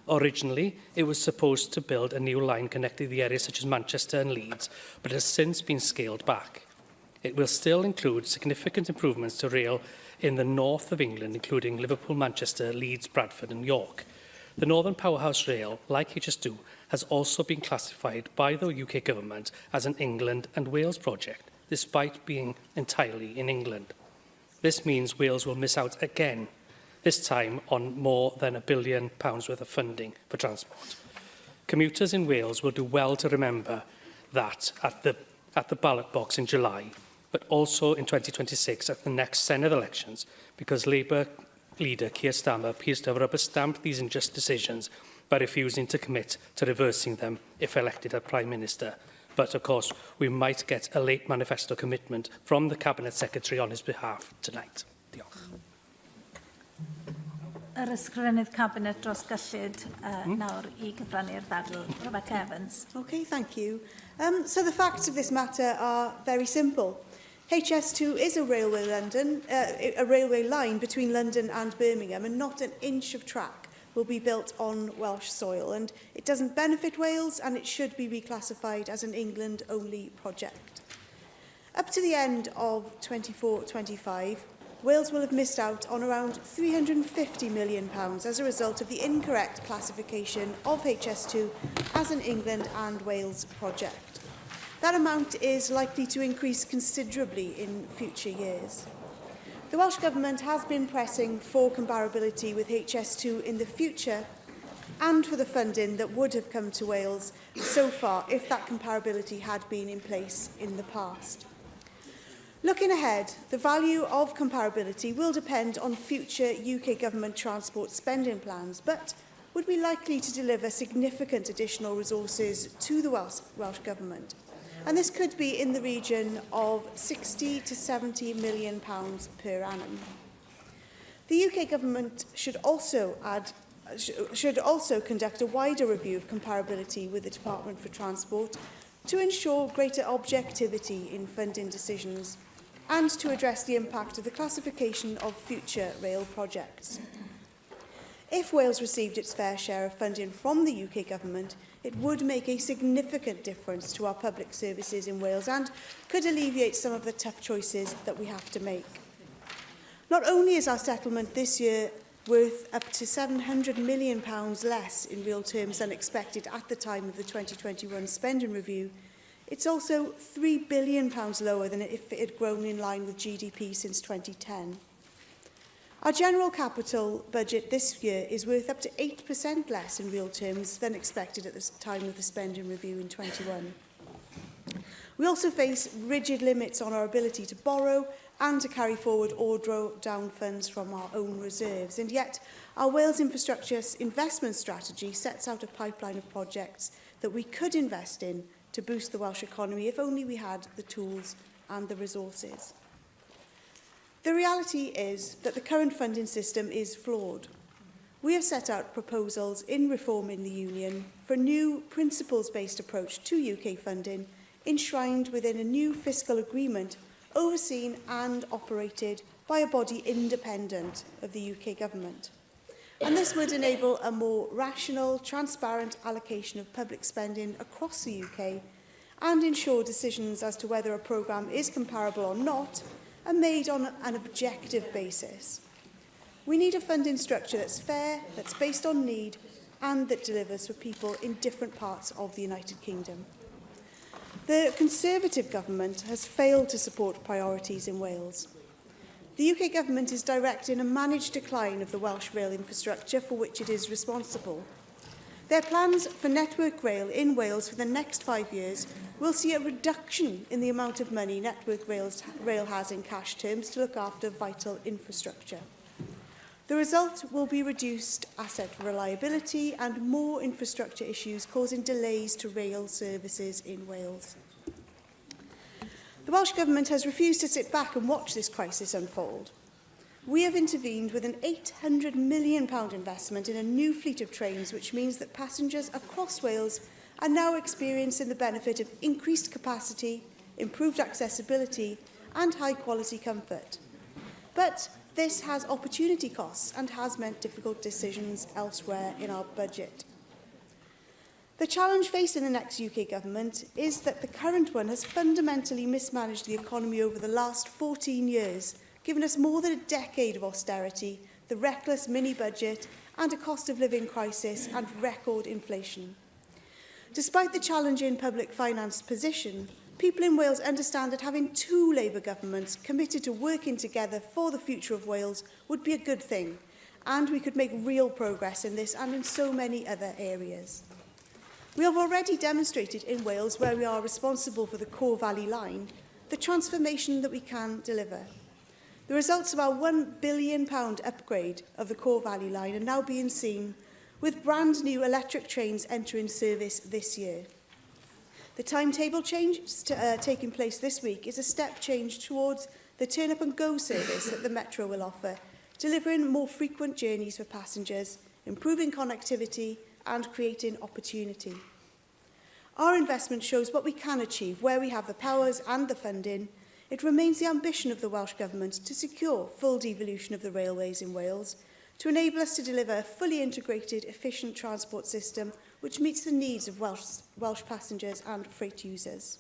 Originally, it was supposed to build a new line connecting the areas such as Manchester and Leeds, but has since been scaled back. It will still include significant improvements to rail in the north of England, including Liverpool, Manchester, Leeds, Bradford and York. The Northern Powerhouse Rail, like HS2, has also been classified by the UK government as an England and Wales project, despite being entirely in England. This means Wales will miss out again, this time on more than £1 billion worth of funding for transport. Commuters in Wales will do well to remember that at the ballot box in July, but also in 2026 at the next Senedd elections, because Labour leader Keir Starmer appears to have rubber-stamped these unjust decisions by refusing to commit to reversing them if elected as Prime Minister. But, of course, we might get a late manifesto commitment from the Cabinet Secretary on his behalf tonight. Diolch. Yr ysgrifennydd Cabinet dros gyllid nawr I gyfrannu'r ddadl. Rebecca Evans. Okay, thank you. So the facts of this matter are very simple. HS2 is a railway line between London and Birmingham, and not an inch of track will be built on Welsh soil, and it doesn't benefit Wales, and it should be reclassified as an England-only project. Up to the end of 24-25, Wales will have missed out on around £350 million as a result of the incorrect classification of HS2 as an England and Wales project. That amount is likely to increase considerably in future years. The Welsh Government has been pressing for comparability with HS2 in the future and for the funding that would have come to Wales so far if that comparability had been in place in the past. Looking ahead, the value of comparability will depend on future UK Government transport spending plans, but would be likely to deliver significant additional resources to the Welsh Government. And this could be in the region of £60 to £70 million per annum. The UK Government should also conduct a wider review of comparability with the Department for Transport to ensure greater objectivity in funding decisions. and to address the impact of the classification of future rail projects. If Wales received its fair share of funding from the UK Government, it would make a significant difference to our public services in Wales and could alleviate some of the tough choices that we have to make. Not only is our settlement this year worth up to £700 million less in real terms than expected at the time of the 2021 spending review, it's also £3 billion lower than if it had grown in line with GDP since 2010. Our general capital budget this year is worth up to 8% less in real terms than expected at the time of the spending review in 21. We also face rigid limits on our ability to borrow and to carry forward or draw down funds from our own reserves. And yet, our Wales Infrastructure Investment Strategy sets out a pipeline of projects that we could invest in to boost the Welsh economy if only we had the tools and the resources. The reality is that the current funding system is flawed. We have set out proposals in reforming the Union for a new principles-based approach to UK funding enshrined within a new fiscal agreement overseen and operated by a body independent of the UK Government. And this would enable a more rational, transparent allocation of public spending across the UK and ensure decisions as to whether a programme is comparable or not are made on an objective basis. We need a funding structure that's fair, that's based on need, and that delivers for people in different parts of the United Kingdom. The Conservative government has failed to support priorities in Wales. The UK Government is directing a managed decline of the Welsh rail infrastructure for which it is responsible. Their plans for Network Rail in Wales for the next 5 years will see a reduction in the amount of money Network Rail has in cash terms to look after vital infrastructure. The result will be reduced asset reliability and more infrastructure issues causing delays to rail services in Wales. The Welsh Government has refused to sit back and watch this crisis unfold. We have intervened with an £800 million investment in a new fleet of trains, which means that passengers across Wales are now experiencing the benefit of increased capacity, improved accessibility and high-quality comfort. But this has opportunity costs and has meant difficult decisions elsewhere in our budget. The challenge facing the next UK Government is that the current one has fundamentally mismanaged the economy over the last 14 years, giving us more than a decade of austerity, the reckless mini-budget and a cost of living crisis and record inflation. Despite the challenging public finance position, people in Wales understand that having two Labour governments committed to working together for the future of Wales would be a good thing, and we could make real progress in this and in so many other areas. We have already demonstrated in Wales, where we are responsible for the Core Valley line, the transformation that we can deliver. The results of our £1 billion upgrade of the Core Valley line are now being seen, with brand new electric trains entering service this year. The timetable change taking place this week is a step change towards the turn-up-and-go service that the Metro will offer, delivering more frequent journeys for passengers, improving connectivity and creating opportunity. Our investment shows what we can achieve where we have the powers and the funding. It remains the ambition of the Welsh Government to secure full devolution of the railways in Wales, to enable us to deliver a fully integrated, efficient transport system which meets the needs of Welsh passengers and freight users.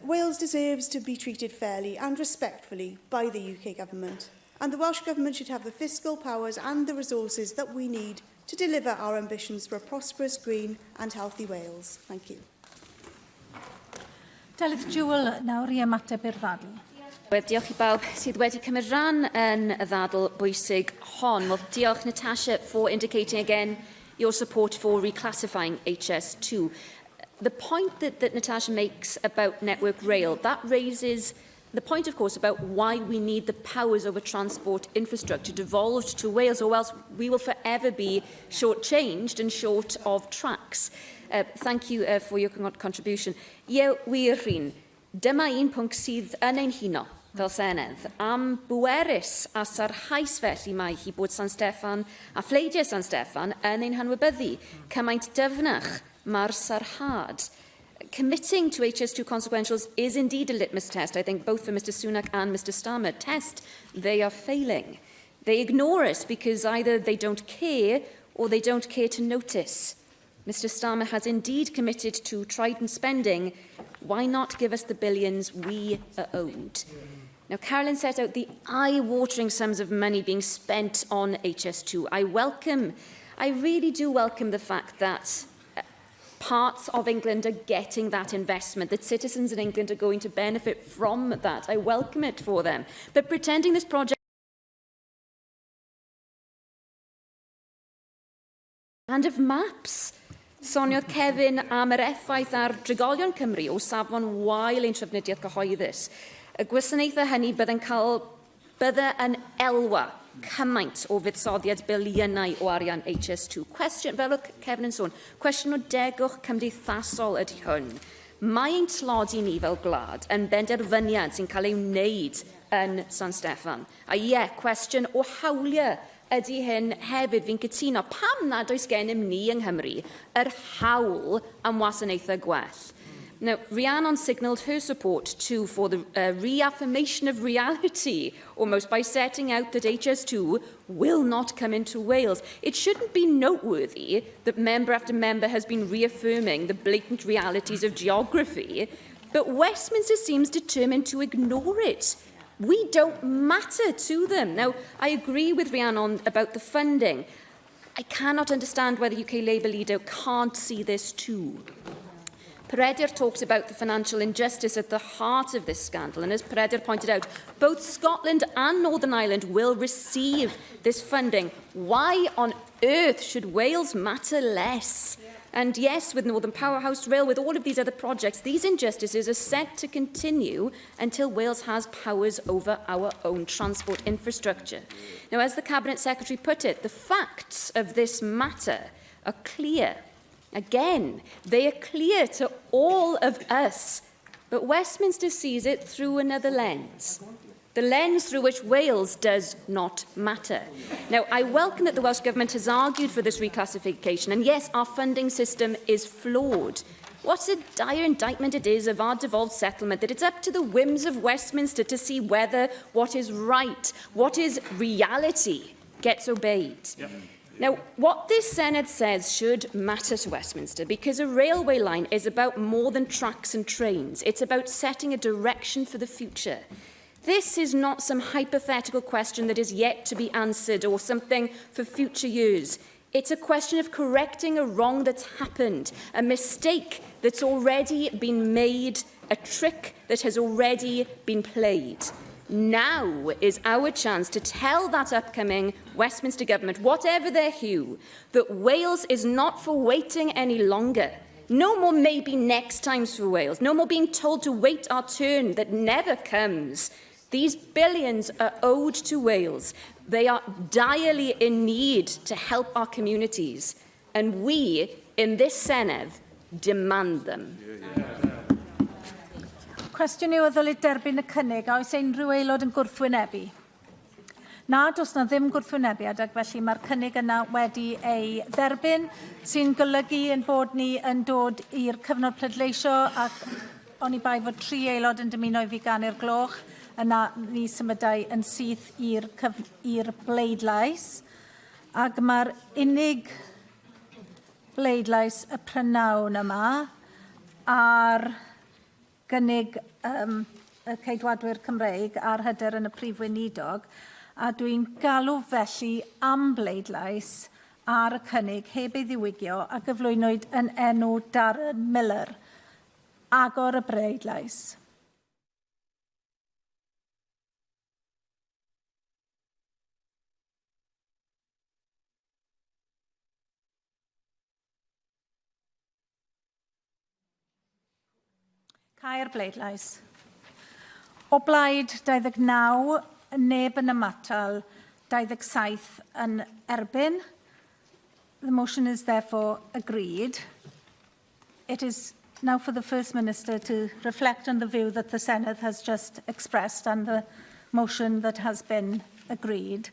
Wales deserves to be treated fairly and respectfully by the UK Government, and the Welsh Government should have the fiscal powers and the resources that we need to deliver our ambitions for a prosperous, green and healthy Wales. Thank you. Delyth Jewel, nawr I ymateb i'r ddadl. Diolch I bawb sydd wedi cymryd rhan yn y ddadl bwysig hon. Well, diolch Natasha for indicating again your support for reclassifying HS2. The point that Natasha makes about Network Rail, that raises the point, of course, about why we need the powers over transport infrastructure devolved to Wales, or else we will forever be shortchanged and short of tracks. Thank you for your contribution. Ie, wir rhin. Dyma un pwnc sydd yn ein huno fel Senedd am bwerus a sarhaus felly mae hi bod San Steffan a phleidiau San Steffan yn ein hanwybyddu. Cymaint dyfnach mae'r sarhad. committing to HS2 consequentials is indeed a litmus test, I think, both for Mr Sunak and Mr Starmer. Test, they are failing. They ignore us because either they don't care or they don't care to notice. Mr Starmer has indeed committed to Trident spending. Why not give us the billions we are owed? Now, Carolyn set out the eye-watering sums of money being spent on HS2. I really do welcome the fact that parts of England are getting that investment, that citizens in England are going to benefit from that. I welcome it for them. But pretending this project and of maps. Soniodd Kevin am yr effaith ar drigolion Cymru o safon wael ein trafnidiaeth cyhoeddus. Y gwasanaethau hynny bydde yn elwa cymaint o fuddsoddiad biliynau o arian HS2. Cwestiwn, fel oedd Kevin yn sôn, cwestiwn o degwch cymdeithasol ydy hwn. Mae ein tlodi ni fel gwlad yn benderfyniad sy'n cael ei wneud yn San Steffan. A cwestiwn o hawliau ydy hyn hefyd. Fi'n cytuno pam nad oes gennym ni yng Nghymru yr hawl am wasanaethau gwell. Now, Rhiannon signalled her support too for the reaffirmation of reality, almost by setting out that HS2 will not come into Wales. It shouldn't be noteworthy that member after member has been reaffirming the blatant realities of geography, but Westminster seems determined to ignore it. We don't matter to them. Now, I agree with Rhiannon about the funding. I cannot understand why the UK Labour leader can't see this too. Peredur talked about the financial injustice at the heart of this scandal, and as Peredur pointed out, both Scotland and Northern Ireland will receive this funding. Why on earth should Wales matter less? And yes, with Northern Powerhouse Rail, with all of these other projects, these injustices are set to continue until Wales has powers over our own transport infrastructure. Now, as the Cabinet Secretary put it, the facts of this matter are clear. Again, they are clear to all of us, but Westminster sees it through another lens. The lens through which Wales does not matter. Now, I welcome that the Welsh Government has argued for this reclassification, and yes, our funding system is flawed. What a dire indictment it is of our devolved settlement that it's up to the whims of Westminster to see whether what is right, what is reality, gets obeyed. Yep. Now, what this Senedd says should matter to Westminster, because a railway line is about more than tracks and trains. It's about setting a direction for the future. This is not some hypothetical question that is yet to be answered or something for future years. It's a question of correcting a wrong that's happened, a mistake that's already been made, a trick that has already been played. Now is our chance to tell that upcoming Westminster Government, whatever their hue, that Wales is not for waiting any longer. No more maybe next times for Wales. No more being told to wait our turn that never comes. These billions are owed to Wales. They are direly in need to help our communities. And we, in this Senedd, demand them. Cwestiwn yw o ddylid derbyn y cynnig, a oes unrhyw aelod yn gwrthwynebu? Nad oes na ddim gwrthwynebiad, ac felly mae'r cynnig yna wedi ei dderbyn, sy'n golygu yn bod ni yn dod i'r cyfnod pleidleisio, ac oni bai fod 3 aelod yn dymuno I fi ganu'r gloch, yna ni symudau yn syth i'r bleidlais, ac mae'r unig bleidlais y prynawn yma ar gynnig y Ceidwadwyr Cymreig a'r hyder yn y Prif Weinidog, a dwi'n galw felly am bleidlais ar y cynnig heb ei ddiwygio a gyflwynwyd yn enw Darren Miller. Agor y bleidlais. Cau'r bleidlais. O blaid 29, neb yn ymatal, 27 yn erbyn. The motion is therefore agreed. It is now for the First Minister to reflect on the view that the Senedd has just expressed and the motion that has been agreed.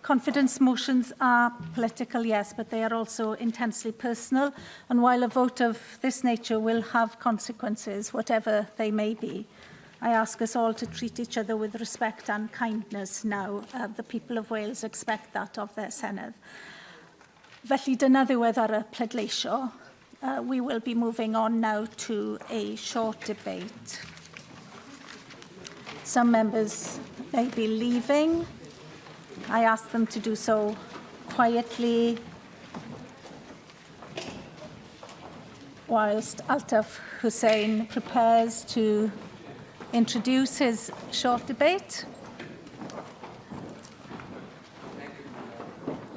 Confidence motions are political, yes, but they are also intensely personal. And while a vote of this nature will have consequences, whatever they may be, I ask us all to treat each other with respect and kindness now. The people of Wales expect that of their Senedd. Felly dyna ddiwedd ar y pleidleisio. We will be moving on now to a short debate. Some members may be leaving. I ask them to do so quietly whilst Altaf Hussain prepares to introduce his short debate.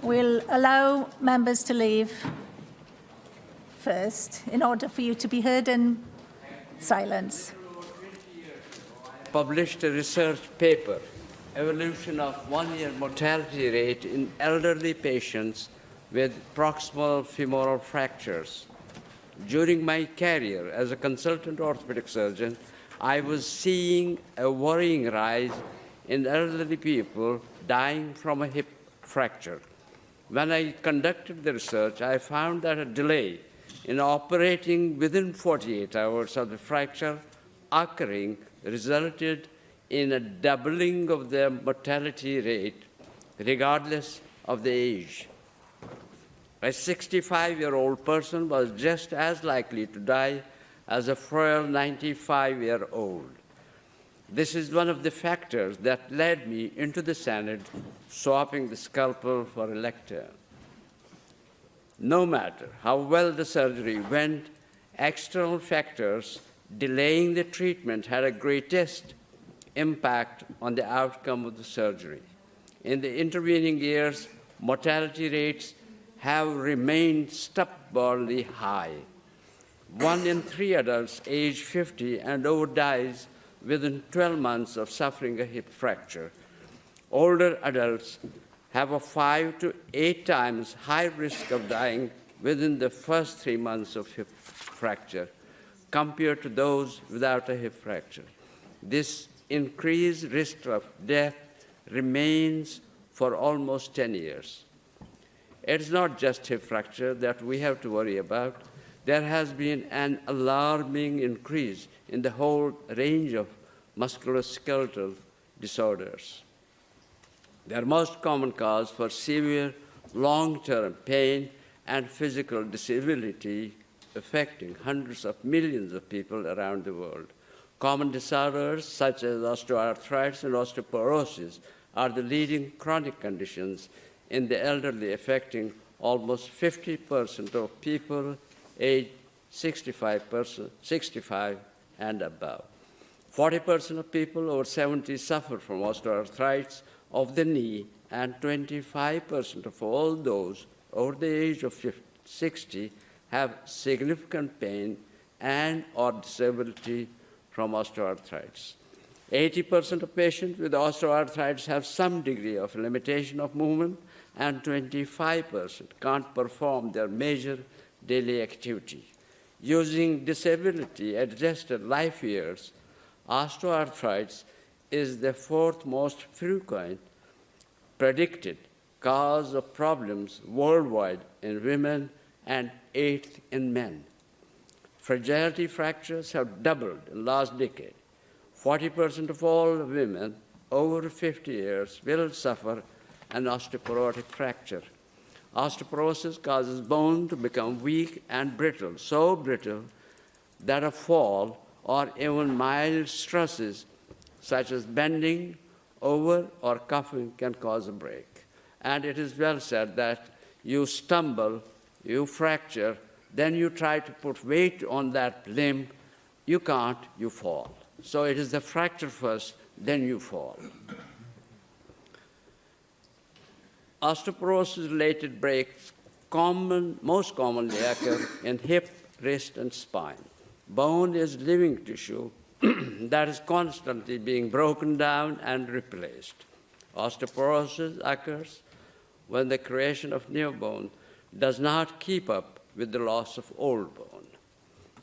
We'll allow members to leave first in order for you to be heard in silence. Published a research paper, Evolution of One-Year Mortality Rate in Elderly Patients with Proximal Femoral Fractures. During my career as a consultant orthopedic surgeon, I was seeing a worrying rise in elderly people dying from a hip fracture. When I conducted the research, I found that a delay in operating within 48 hours of the fracture occurring resulted in a doubling of the mortality rate, regardless of the age. A 65-year-old person was just as likely to die as a frail 95-year-old. This is one of the factors that led me into the Senedd, swapping the scalpel for a lectern. No matter how well the surgery went, external factors delaying the treatment had a greatest impact on the outcome of the surgery. In the intervening years, mortality rates have remained stubbornly high. 1 in 3 adults aged 50 and over dies within 12 months of suffering a hip fracture. Older adults have a 5 to 8 times high risk of dying within the first 3 months of hip fracture compared to those without a hip fracture. This increased risk of death remains for almost 10 years. It's not just hip fracture that we have to worry about. There has been an alarming increase in the whole range of musculoskeletal disorders. Their most common cause for severe long-term pain and physical disability affecting hundreds of millions of people around the world. Common disorders such as osteoarthritis and osteoporosis are the leading chronic conditions in the elderly, affecting almost 50% of people aged 65 and above. 40% of people over 70 suffer from osteoarthritis of the knee, and 25% of all those over the age of 60 have significant pain and or disability from osteoarthritis. 80% of patients with osteoarthritis have some degree of limitation of movement, and 25% can't perform their major daily activity. Using disability-adjusted life years, osteoarthritis is the 4th most frequent predicted cause of problems worldwide in women and 8th in men. Fragility fractures have doubled in the last decade. 40% of all women over 50 years will suffer an osteoporotic fracture. Osteoporosis causes bone to become weak and brittle, so brittle that a fall or even mild stresses such as bending over or coughing can cause a break. And it is well said that you stumble, you fracture, then you try to put weight on that limb, you can't, you fall. So it is the fracture first, then you fall. Osteoporosis-related breaks most commonly occur in hip, wrist, and spine. Bone is living tissue that is constantly being broken down and replaced. Osteoporosis occurs when the creation of new bone does not keep up with the loss of old bone.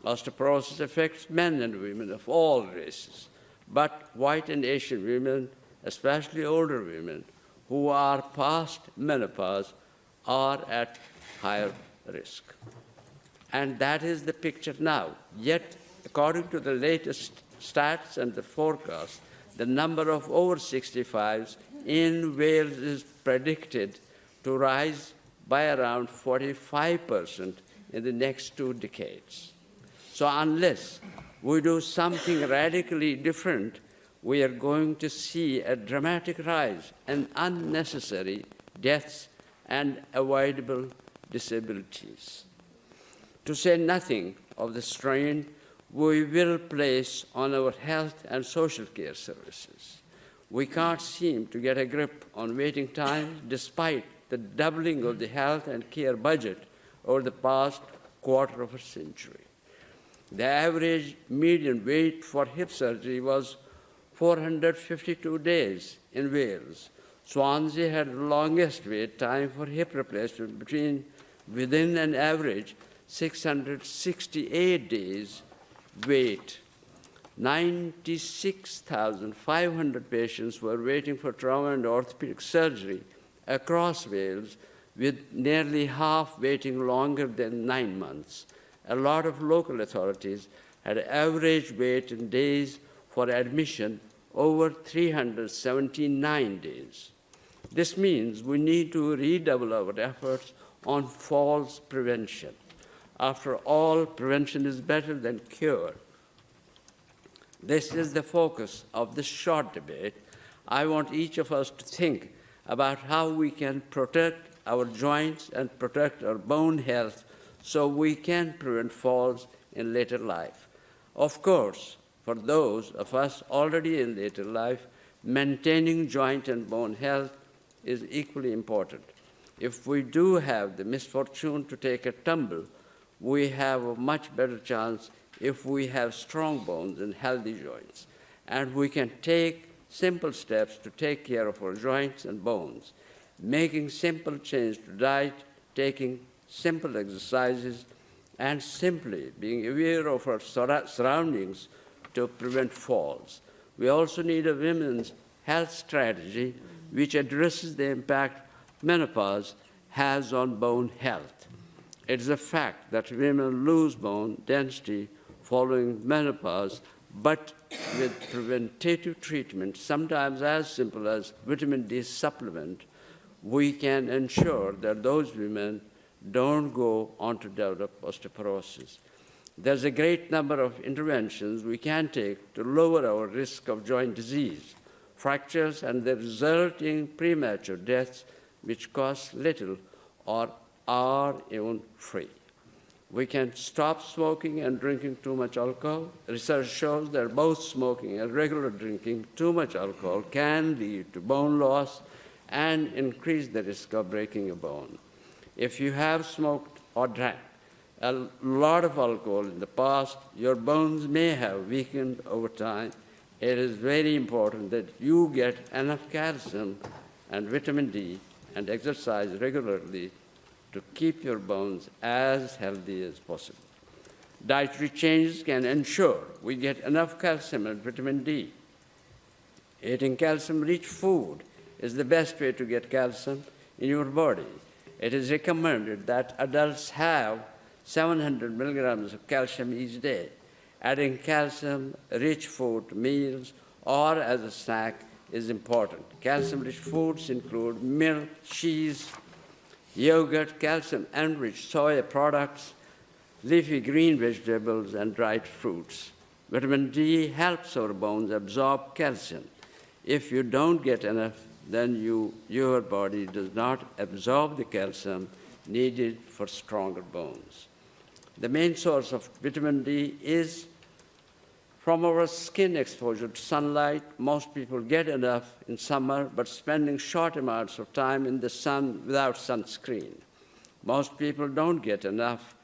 Osteoporosis affects men and women of all races, but white and Asian women, especially older women, who are past menopause are at higher risk. And that is the picture now. Yet, according to the latest stats and the forecast, the number of over 65s in Wales is predicted to rise by around 45% in the next 2 decades. So unless we do something radically different, we are going to see a dramatic rise in unnecessary deaths and avoidable disabilities. To say nothing of the strain we will place on our health and social care services. We can't seem to get a grip on waiting times despite the doubling of the health and care budget over the past quarter of a century. The average median wait for hip surgery was 452 days in Wales. Swansea had the longest wait time for hip replacement within an average 668 days wait. 96,500 patients were waiting for trauma and orthopedic surgery across Wales, with nearly half waiting longer than 9 months. A lot of local authorities had average wait in days for admission over 379 days. This means we need to redouble our efforts on falls prevention. After all, prevention is better than cure. This is the focus of this short debate. I want each of us to think about how we can protect our joints and protect our bone health so we can prevent falls in later life. Of course, for those of us already in later life, maintaining joint and bone health is equally important. If we do have the misfortune to take a tumble, we have a much better chance if we have strong bones and healthy joints. And we can take simple steps to take care of our joints and bones, making simple change to diet, taking simple exercises, and simply being aware of our surroundings to prevent falls. We also need a women's health strategy which addresses the impact menopause has on bone health. It is a fact that women lose bone density following menopause, but with preventative treatment, sometimes as simple as vitamin D supplement, we can ensure that those women don't go on to develop osteoporosis. There's a great number of interventions we can take to lower our risk of joint disease, fractures, and the resulting premature deaths, which cost little or are even free. We can stop smoking and drinking too much alcohol. Research shows that both smoking and regular drinking too much alcohol can lead to bone loss and increase the risk of breaking a bone. If you have smoked or drank a lot of alcohol in the past, your bones may have weakened over time. It is very important that you get enough calcium and vitamin D and exercise regularly to keep your bones as healthy as possible. Dietary changes can ensure we get enough calcium and vitamin D. Eating calcium-rich food is the best way to get calcium in your body. It is recommended that adults have 700 milligrams of calcium each day. Adding calcium-rich food to meals or as a snack is important. Calcium-rich foods include milk, cheese, yogurt, calcium-enriched soy products, leafy green vegetables, and dried fruits. Vitamin D helps our bones absorb calcium. If you don't get enough, then your body does not absorb the calcium needed for stronger bones. The main source of vitamin D is from our skin exposure to sunlight. Most people get enough in summer, but spending short amounts of time in the sun without sunscreen. Most people don't get enough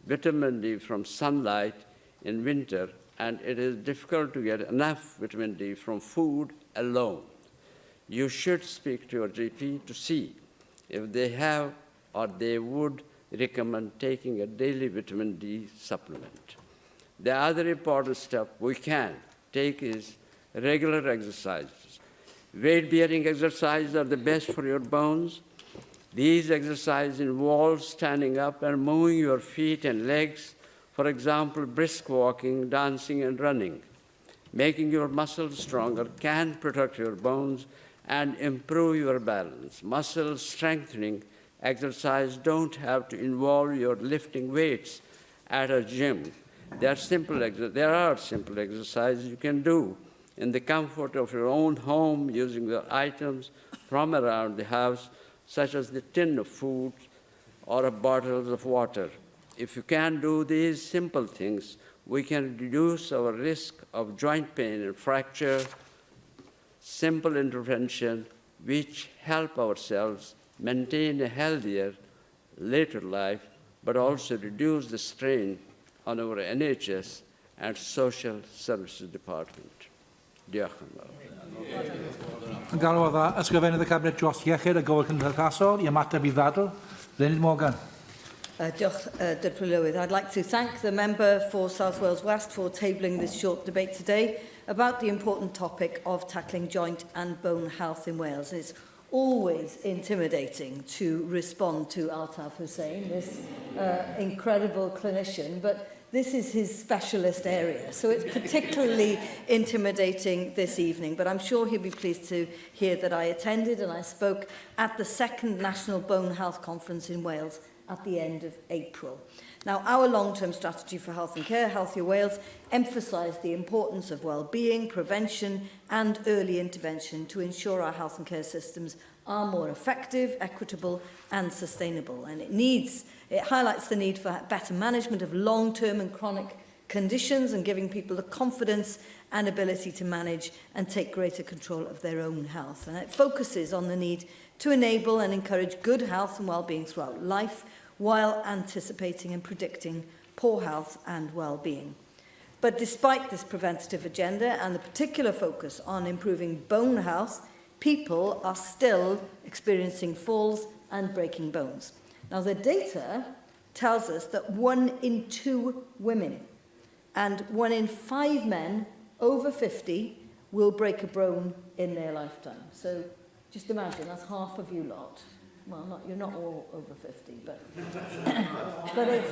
vitamin D from sunlight in winter, and it is difficult to get enough vitamin D from food alone. You should speak to your GP to see if they have or they would recommend taking a daily vitamin D supplement. The other important step we can take is regular exercises. Weight-bearing exercises are the best for your bones. These exercises involve standing up and moving your feet and legs, for example, brisk walking, dancing, and running. Making your muscles stronger can protect your bones and improve your balance. Muscle strengthening exercises don't have to involve your lifting weights at a gym. There are simple exercises you can do in the comfort of your own home using the items from around the house, such as the tin of food or bottles of water. If you can do these simple things, we can reduce our risk of joint pain and fracture. Simple intervention which help ourselves maintain a healthier later life, but also reduce the strain on our NHS and Social Services Department. Diolch yn fawr. Yn galw ysgrifennydd y Cabinet dros iechyd a gofal cymdeithasol I ymateb I ddadl. Senedd Morgan. Diolch, Deputy Lywydd. I'd like to thank the member for South Wales West for tabling this short debate today about the important topic of tackling joint and bone health in Wales. It's always intimidating to respond to Altaf Hussain, this incredible clinician, but this is his specialist area, so it's particularly intimidating this evening. But I'm sure he'll be pleased to hear that I attended and I spoke at the second National Bone Health Conference in Wales at the end of April. Now, our long-term strategy for health and care, Healthier Wales, emphasised the importance of well-being, prevention and early intervention to ensure our health and care systems are more effective, equitable and sustainable. And it highlights the need for better management of long-term and chronic conditions and giving people the confidence and ability to manage and take greater control of their own health. And it focuses on the need to enable and encourage good health and well-being throughout life, while anticipating and predicting poor health and well-being. But despite this preventative agenda and the particular focus on improving bone health, people are still experiencing falls and breaking bones. Now, the data tells us that 1 in 2 women and 1 in 5 men over 50 will break a bone in their lifetime. So just imagine, that's half of you lot. Well, you're not all over 50, but it's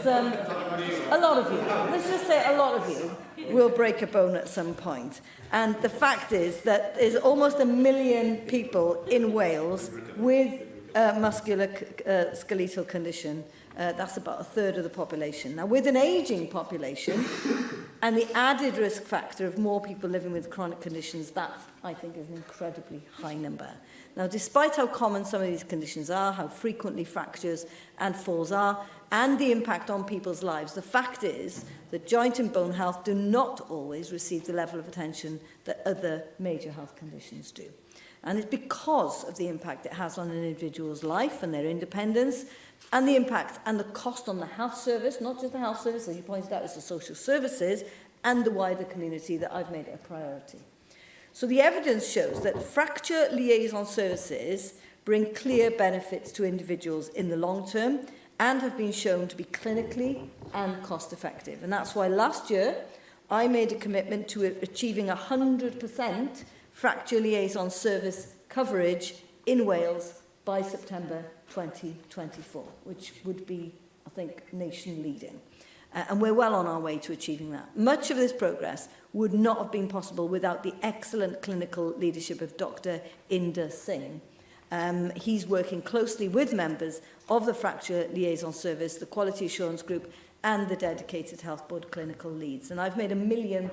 a lot of you. Let's just say a lot of you will break a bone at some point. And the fact is that there's almost 1 million people in Wales with musculoskeletal condition. That's about 1/3 of the population. Now, with an ageing population and the added risk factor of more people living with chronic conditions, that, I think, is an incredibly high number. Now, despite how common some of these conditions are, how frequently fractures and falls are, and the impact on people's lives, the fact is that joint and bone health do not always receive the level of attention that other major health conditions do. And it's because of the impact it has on an individual's life and their independence, and the impact and the cost on the health service, not just the health service, as you pointed out, it's the social services, and the wider community, that I've made it a priority. So the evidence shows that fracture liaison services bring clear benefits to individuals in the long term and have been shown to be clinically and cost effective. And that's why last year I made a commitment to achieving 100% fracture liaison service coverage in Wales by September 2024, which would be, I think, nation leading. And we're well on our way to achieving that. Much of this progress would not have been possible without the excellent clinical leadership of Dr. Inder Singh. He's working closely with members of the Fracture Liaison Service, the Quality Assurance Group, and the dedicated Health Board clinical leads. And I've made £1 million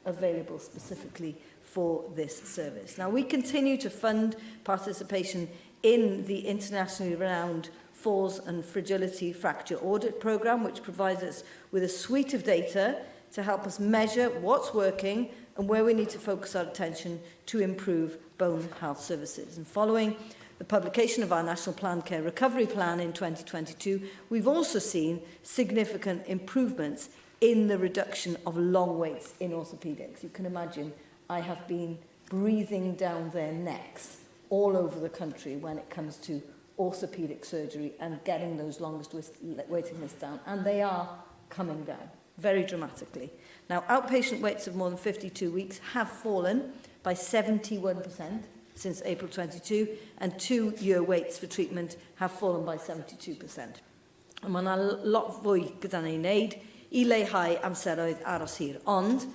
available specifically for this service. Now, we continue to fund participation in the internationally renowned Falls and Fragility Fracture Audit Programme, which provides us with a suite of data to help us measure what's working and where we need to focus our attention to improve bone health services. And following the publication of our National Planned Care Recovery Plan in 2022, we've also seen significant improvements in the reduction of long waits in orthopaedics. You can imagine I have been breathing down their necks all over the country when it comes to orthopaedic surgery and getting those longest waiting lists down, and they are coming down very dramatically. Now, outpatient waits of more than 52 weeks have fallen by 71% since April 22, and 2-year waits for treatment have fallen by 72%. Mae yna lot fwy gyda ni'n wneud I leihau amseroedd aros hir, ond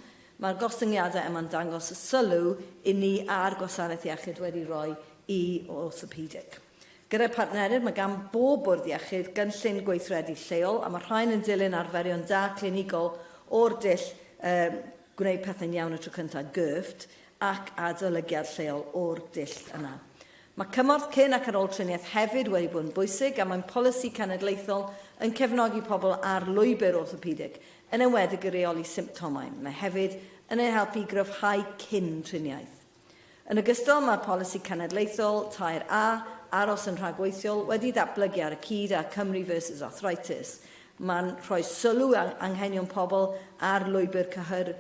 mae'r gostyngiadau yma'n dangos y sylw I ni a'r gwasanaeth iechyd wedi rhoi I orthopedic. Gyda'r partnerydd, mae gan bob bwrdd iechyd gynllun gweithredu lleol, a mae rhain yn dilyn arferion da clinigol o'r dull gwneud pethau'n iawn y tro cyntaf GIRFT ac adolygiad lleol o'r dull yna. Mae cymorth cyn ac ar ôl triniaeth hefyd wedi bod yn bwysig, a mae'n polisi cenedlaethol yn cefnogi pobl ar lwybr orthopedic, yn enwedig y reoli symptomau. Mae hefyd yn ei helpu gryfhau cyn triniaeth. Yn ogystal, mae'r polisi cenedlaethol tair A aros yn rhagweithiol wedi datblygu ar y cyd â Cymru versus Arthritis. Mae'n rhoi sylw anghenion pobl ar lwybr cyhyr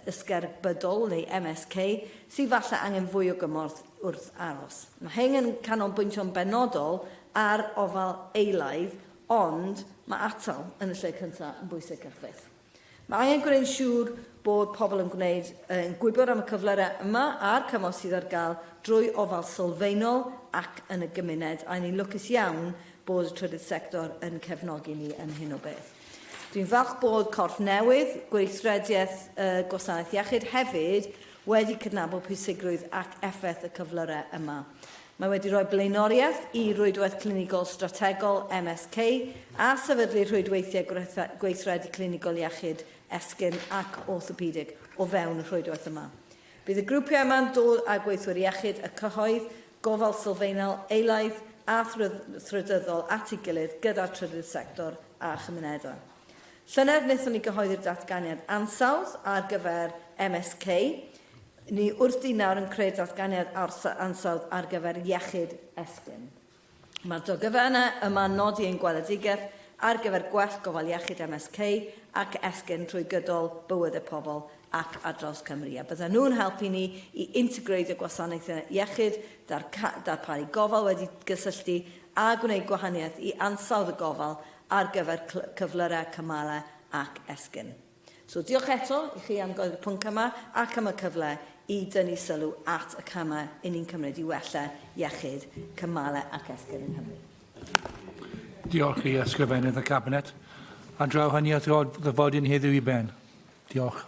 ysgerbydol neu MSK sydd falle angen fwy o gymorth wrth aros. Mae hyn yn canolbwyntio'n benodol ar ofal eilaidd, ond mae atal yn y lle cyntaf yn bwysig ar fydd. Mae angen gwneud siŵr bod pobl yn gwybod am y cyflerau yma a'r cymorth sydd ar gael drwy ofal sylfaenol ac yn y gymuned, a ni'n lwcus iawn bod y trydydd sector yn cefnogi ni yn hyn o beth. Dwi'n falch bod corff newydd, gweithrediaeth gwasanaeth iechyd hefyd wedi cydnabod pwysigrwydd ac effaith y cyflerau yma. Mae wedi rhoi blaenoriaeth I rwydwaith clinigol strategol MSK a sefydlu rhwydweithiau gweithredu clinigol iechyd esgyn ac orthopedic o fewn y rhwydwaith yma. Bydd y grwpiau yma'n dod â gweithwyr iechyd y cyhoedd, gofal sylfaenol, eilaidd a thrydyddol at ei gilydd gyda'r trydydd sector a chymunedau. Llynedd wnaethon ni gyhoeddi'r datganiad ansawdd ar gyfer MSK. Ni wrthi nawr yn creu datganiad ansawdd ar gyfer iechyd esgyn. Mae'r dogfennau yma'n nodi ein gweledigaeth ar gyfer gwell gofal iechyd MSK ac esgyn trwy gydol bywyd y pobl ac ar draws Cymru. A bydden nhw'n helpu ni I integreiddio gwasanaethau iechyd, darparu gofal wedi gysylltu a gwneud gwahaniaeth I ansawdd y gofal ar gyfer cyflerau cymalau ac esgyn. So diolch eto I chi am goeddi'r pwnc yma ac am y cyfle I dynnu sylw at y camau I ni'n cymryd I wella iechyd, cymalau ac esgyn yng Nghymru. Diolch I ysgrifennydd y Cabinet. A draw hynny at ddod ddyfodion heddiw I ben. Diolch.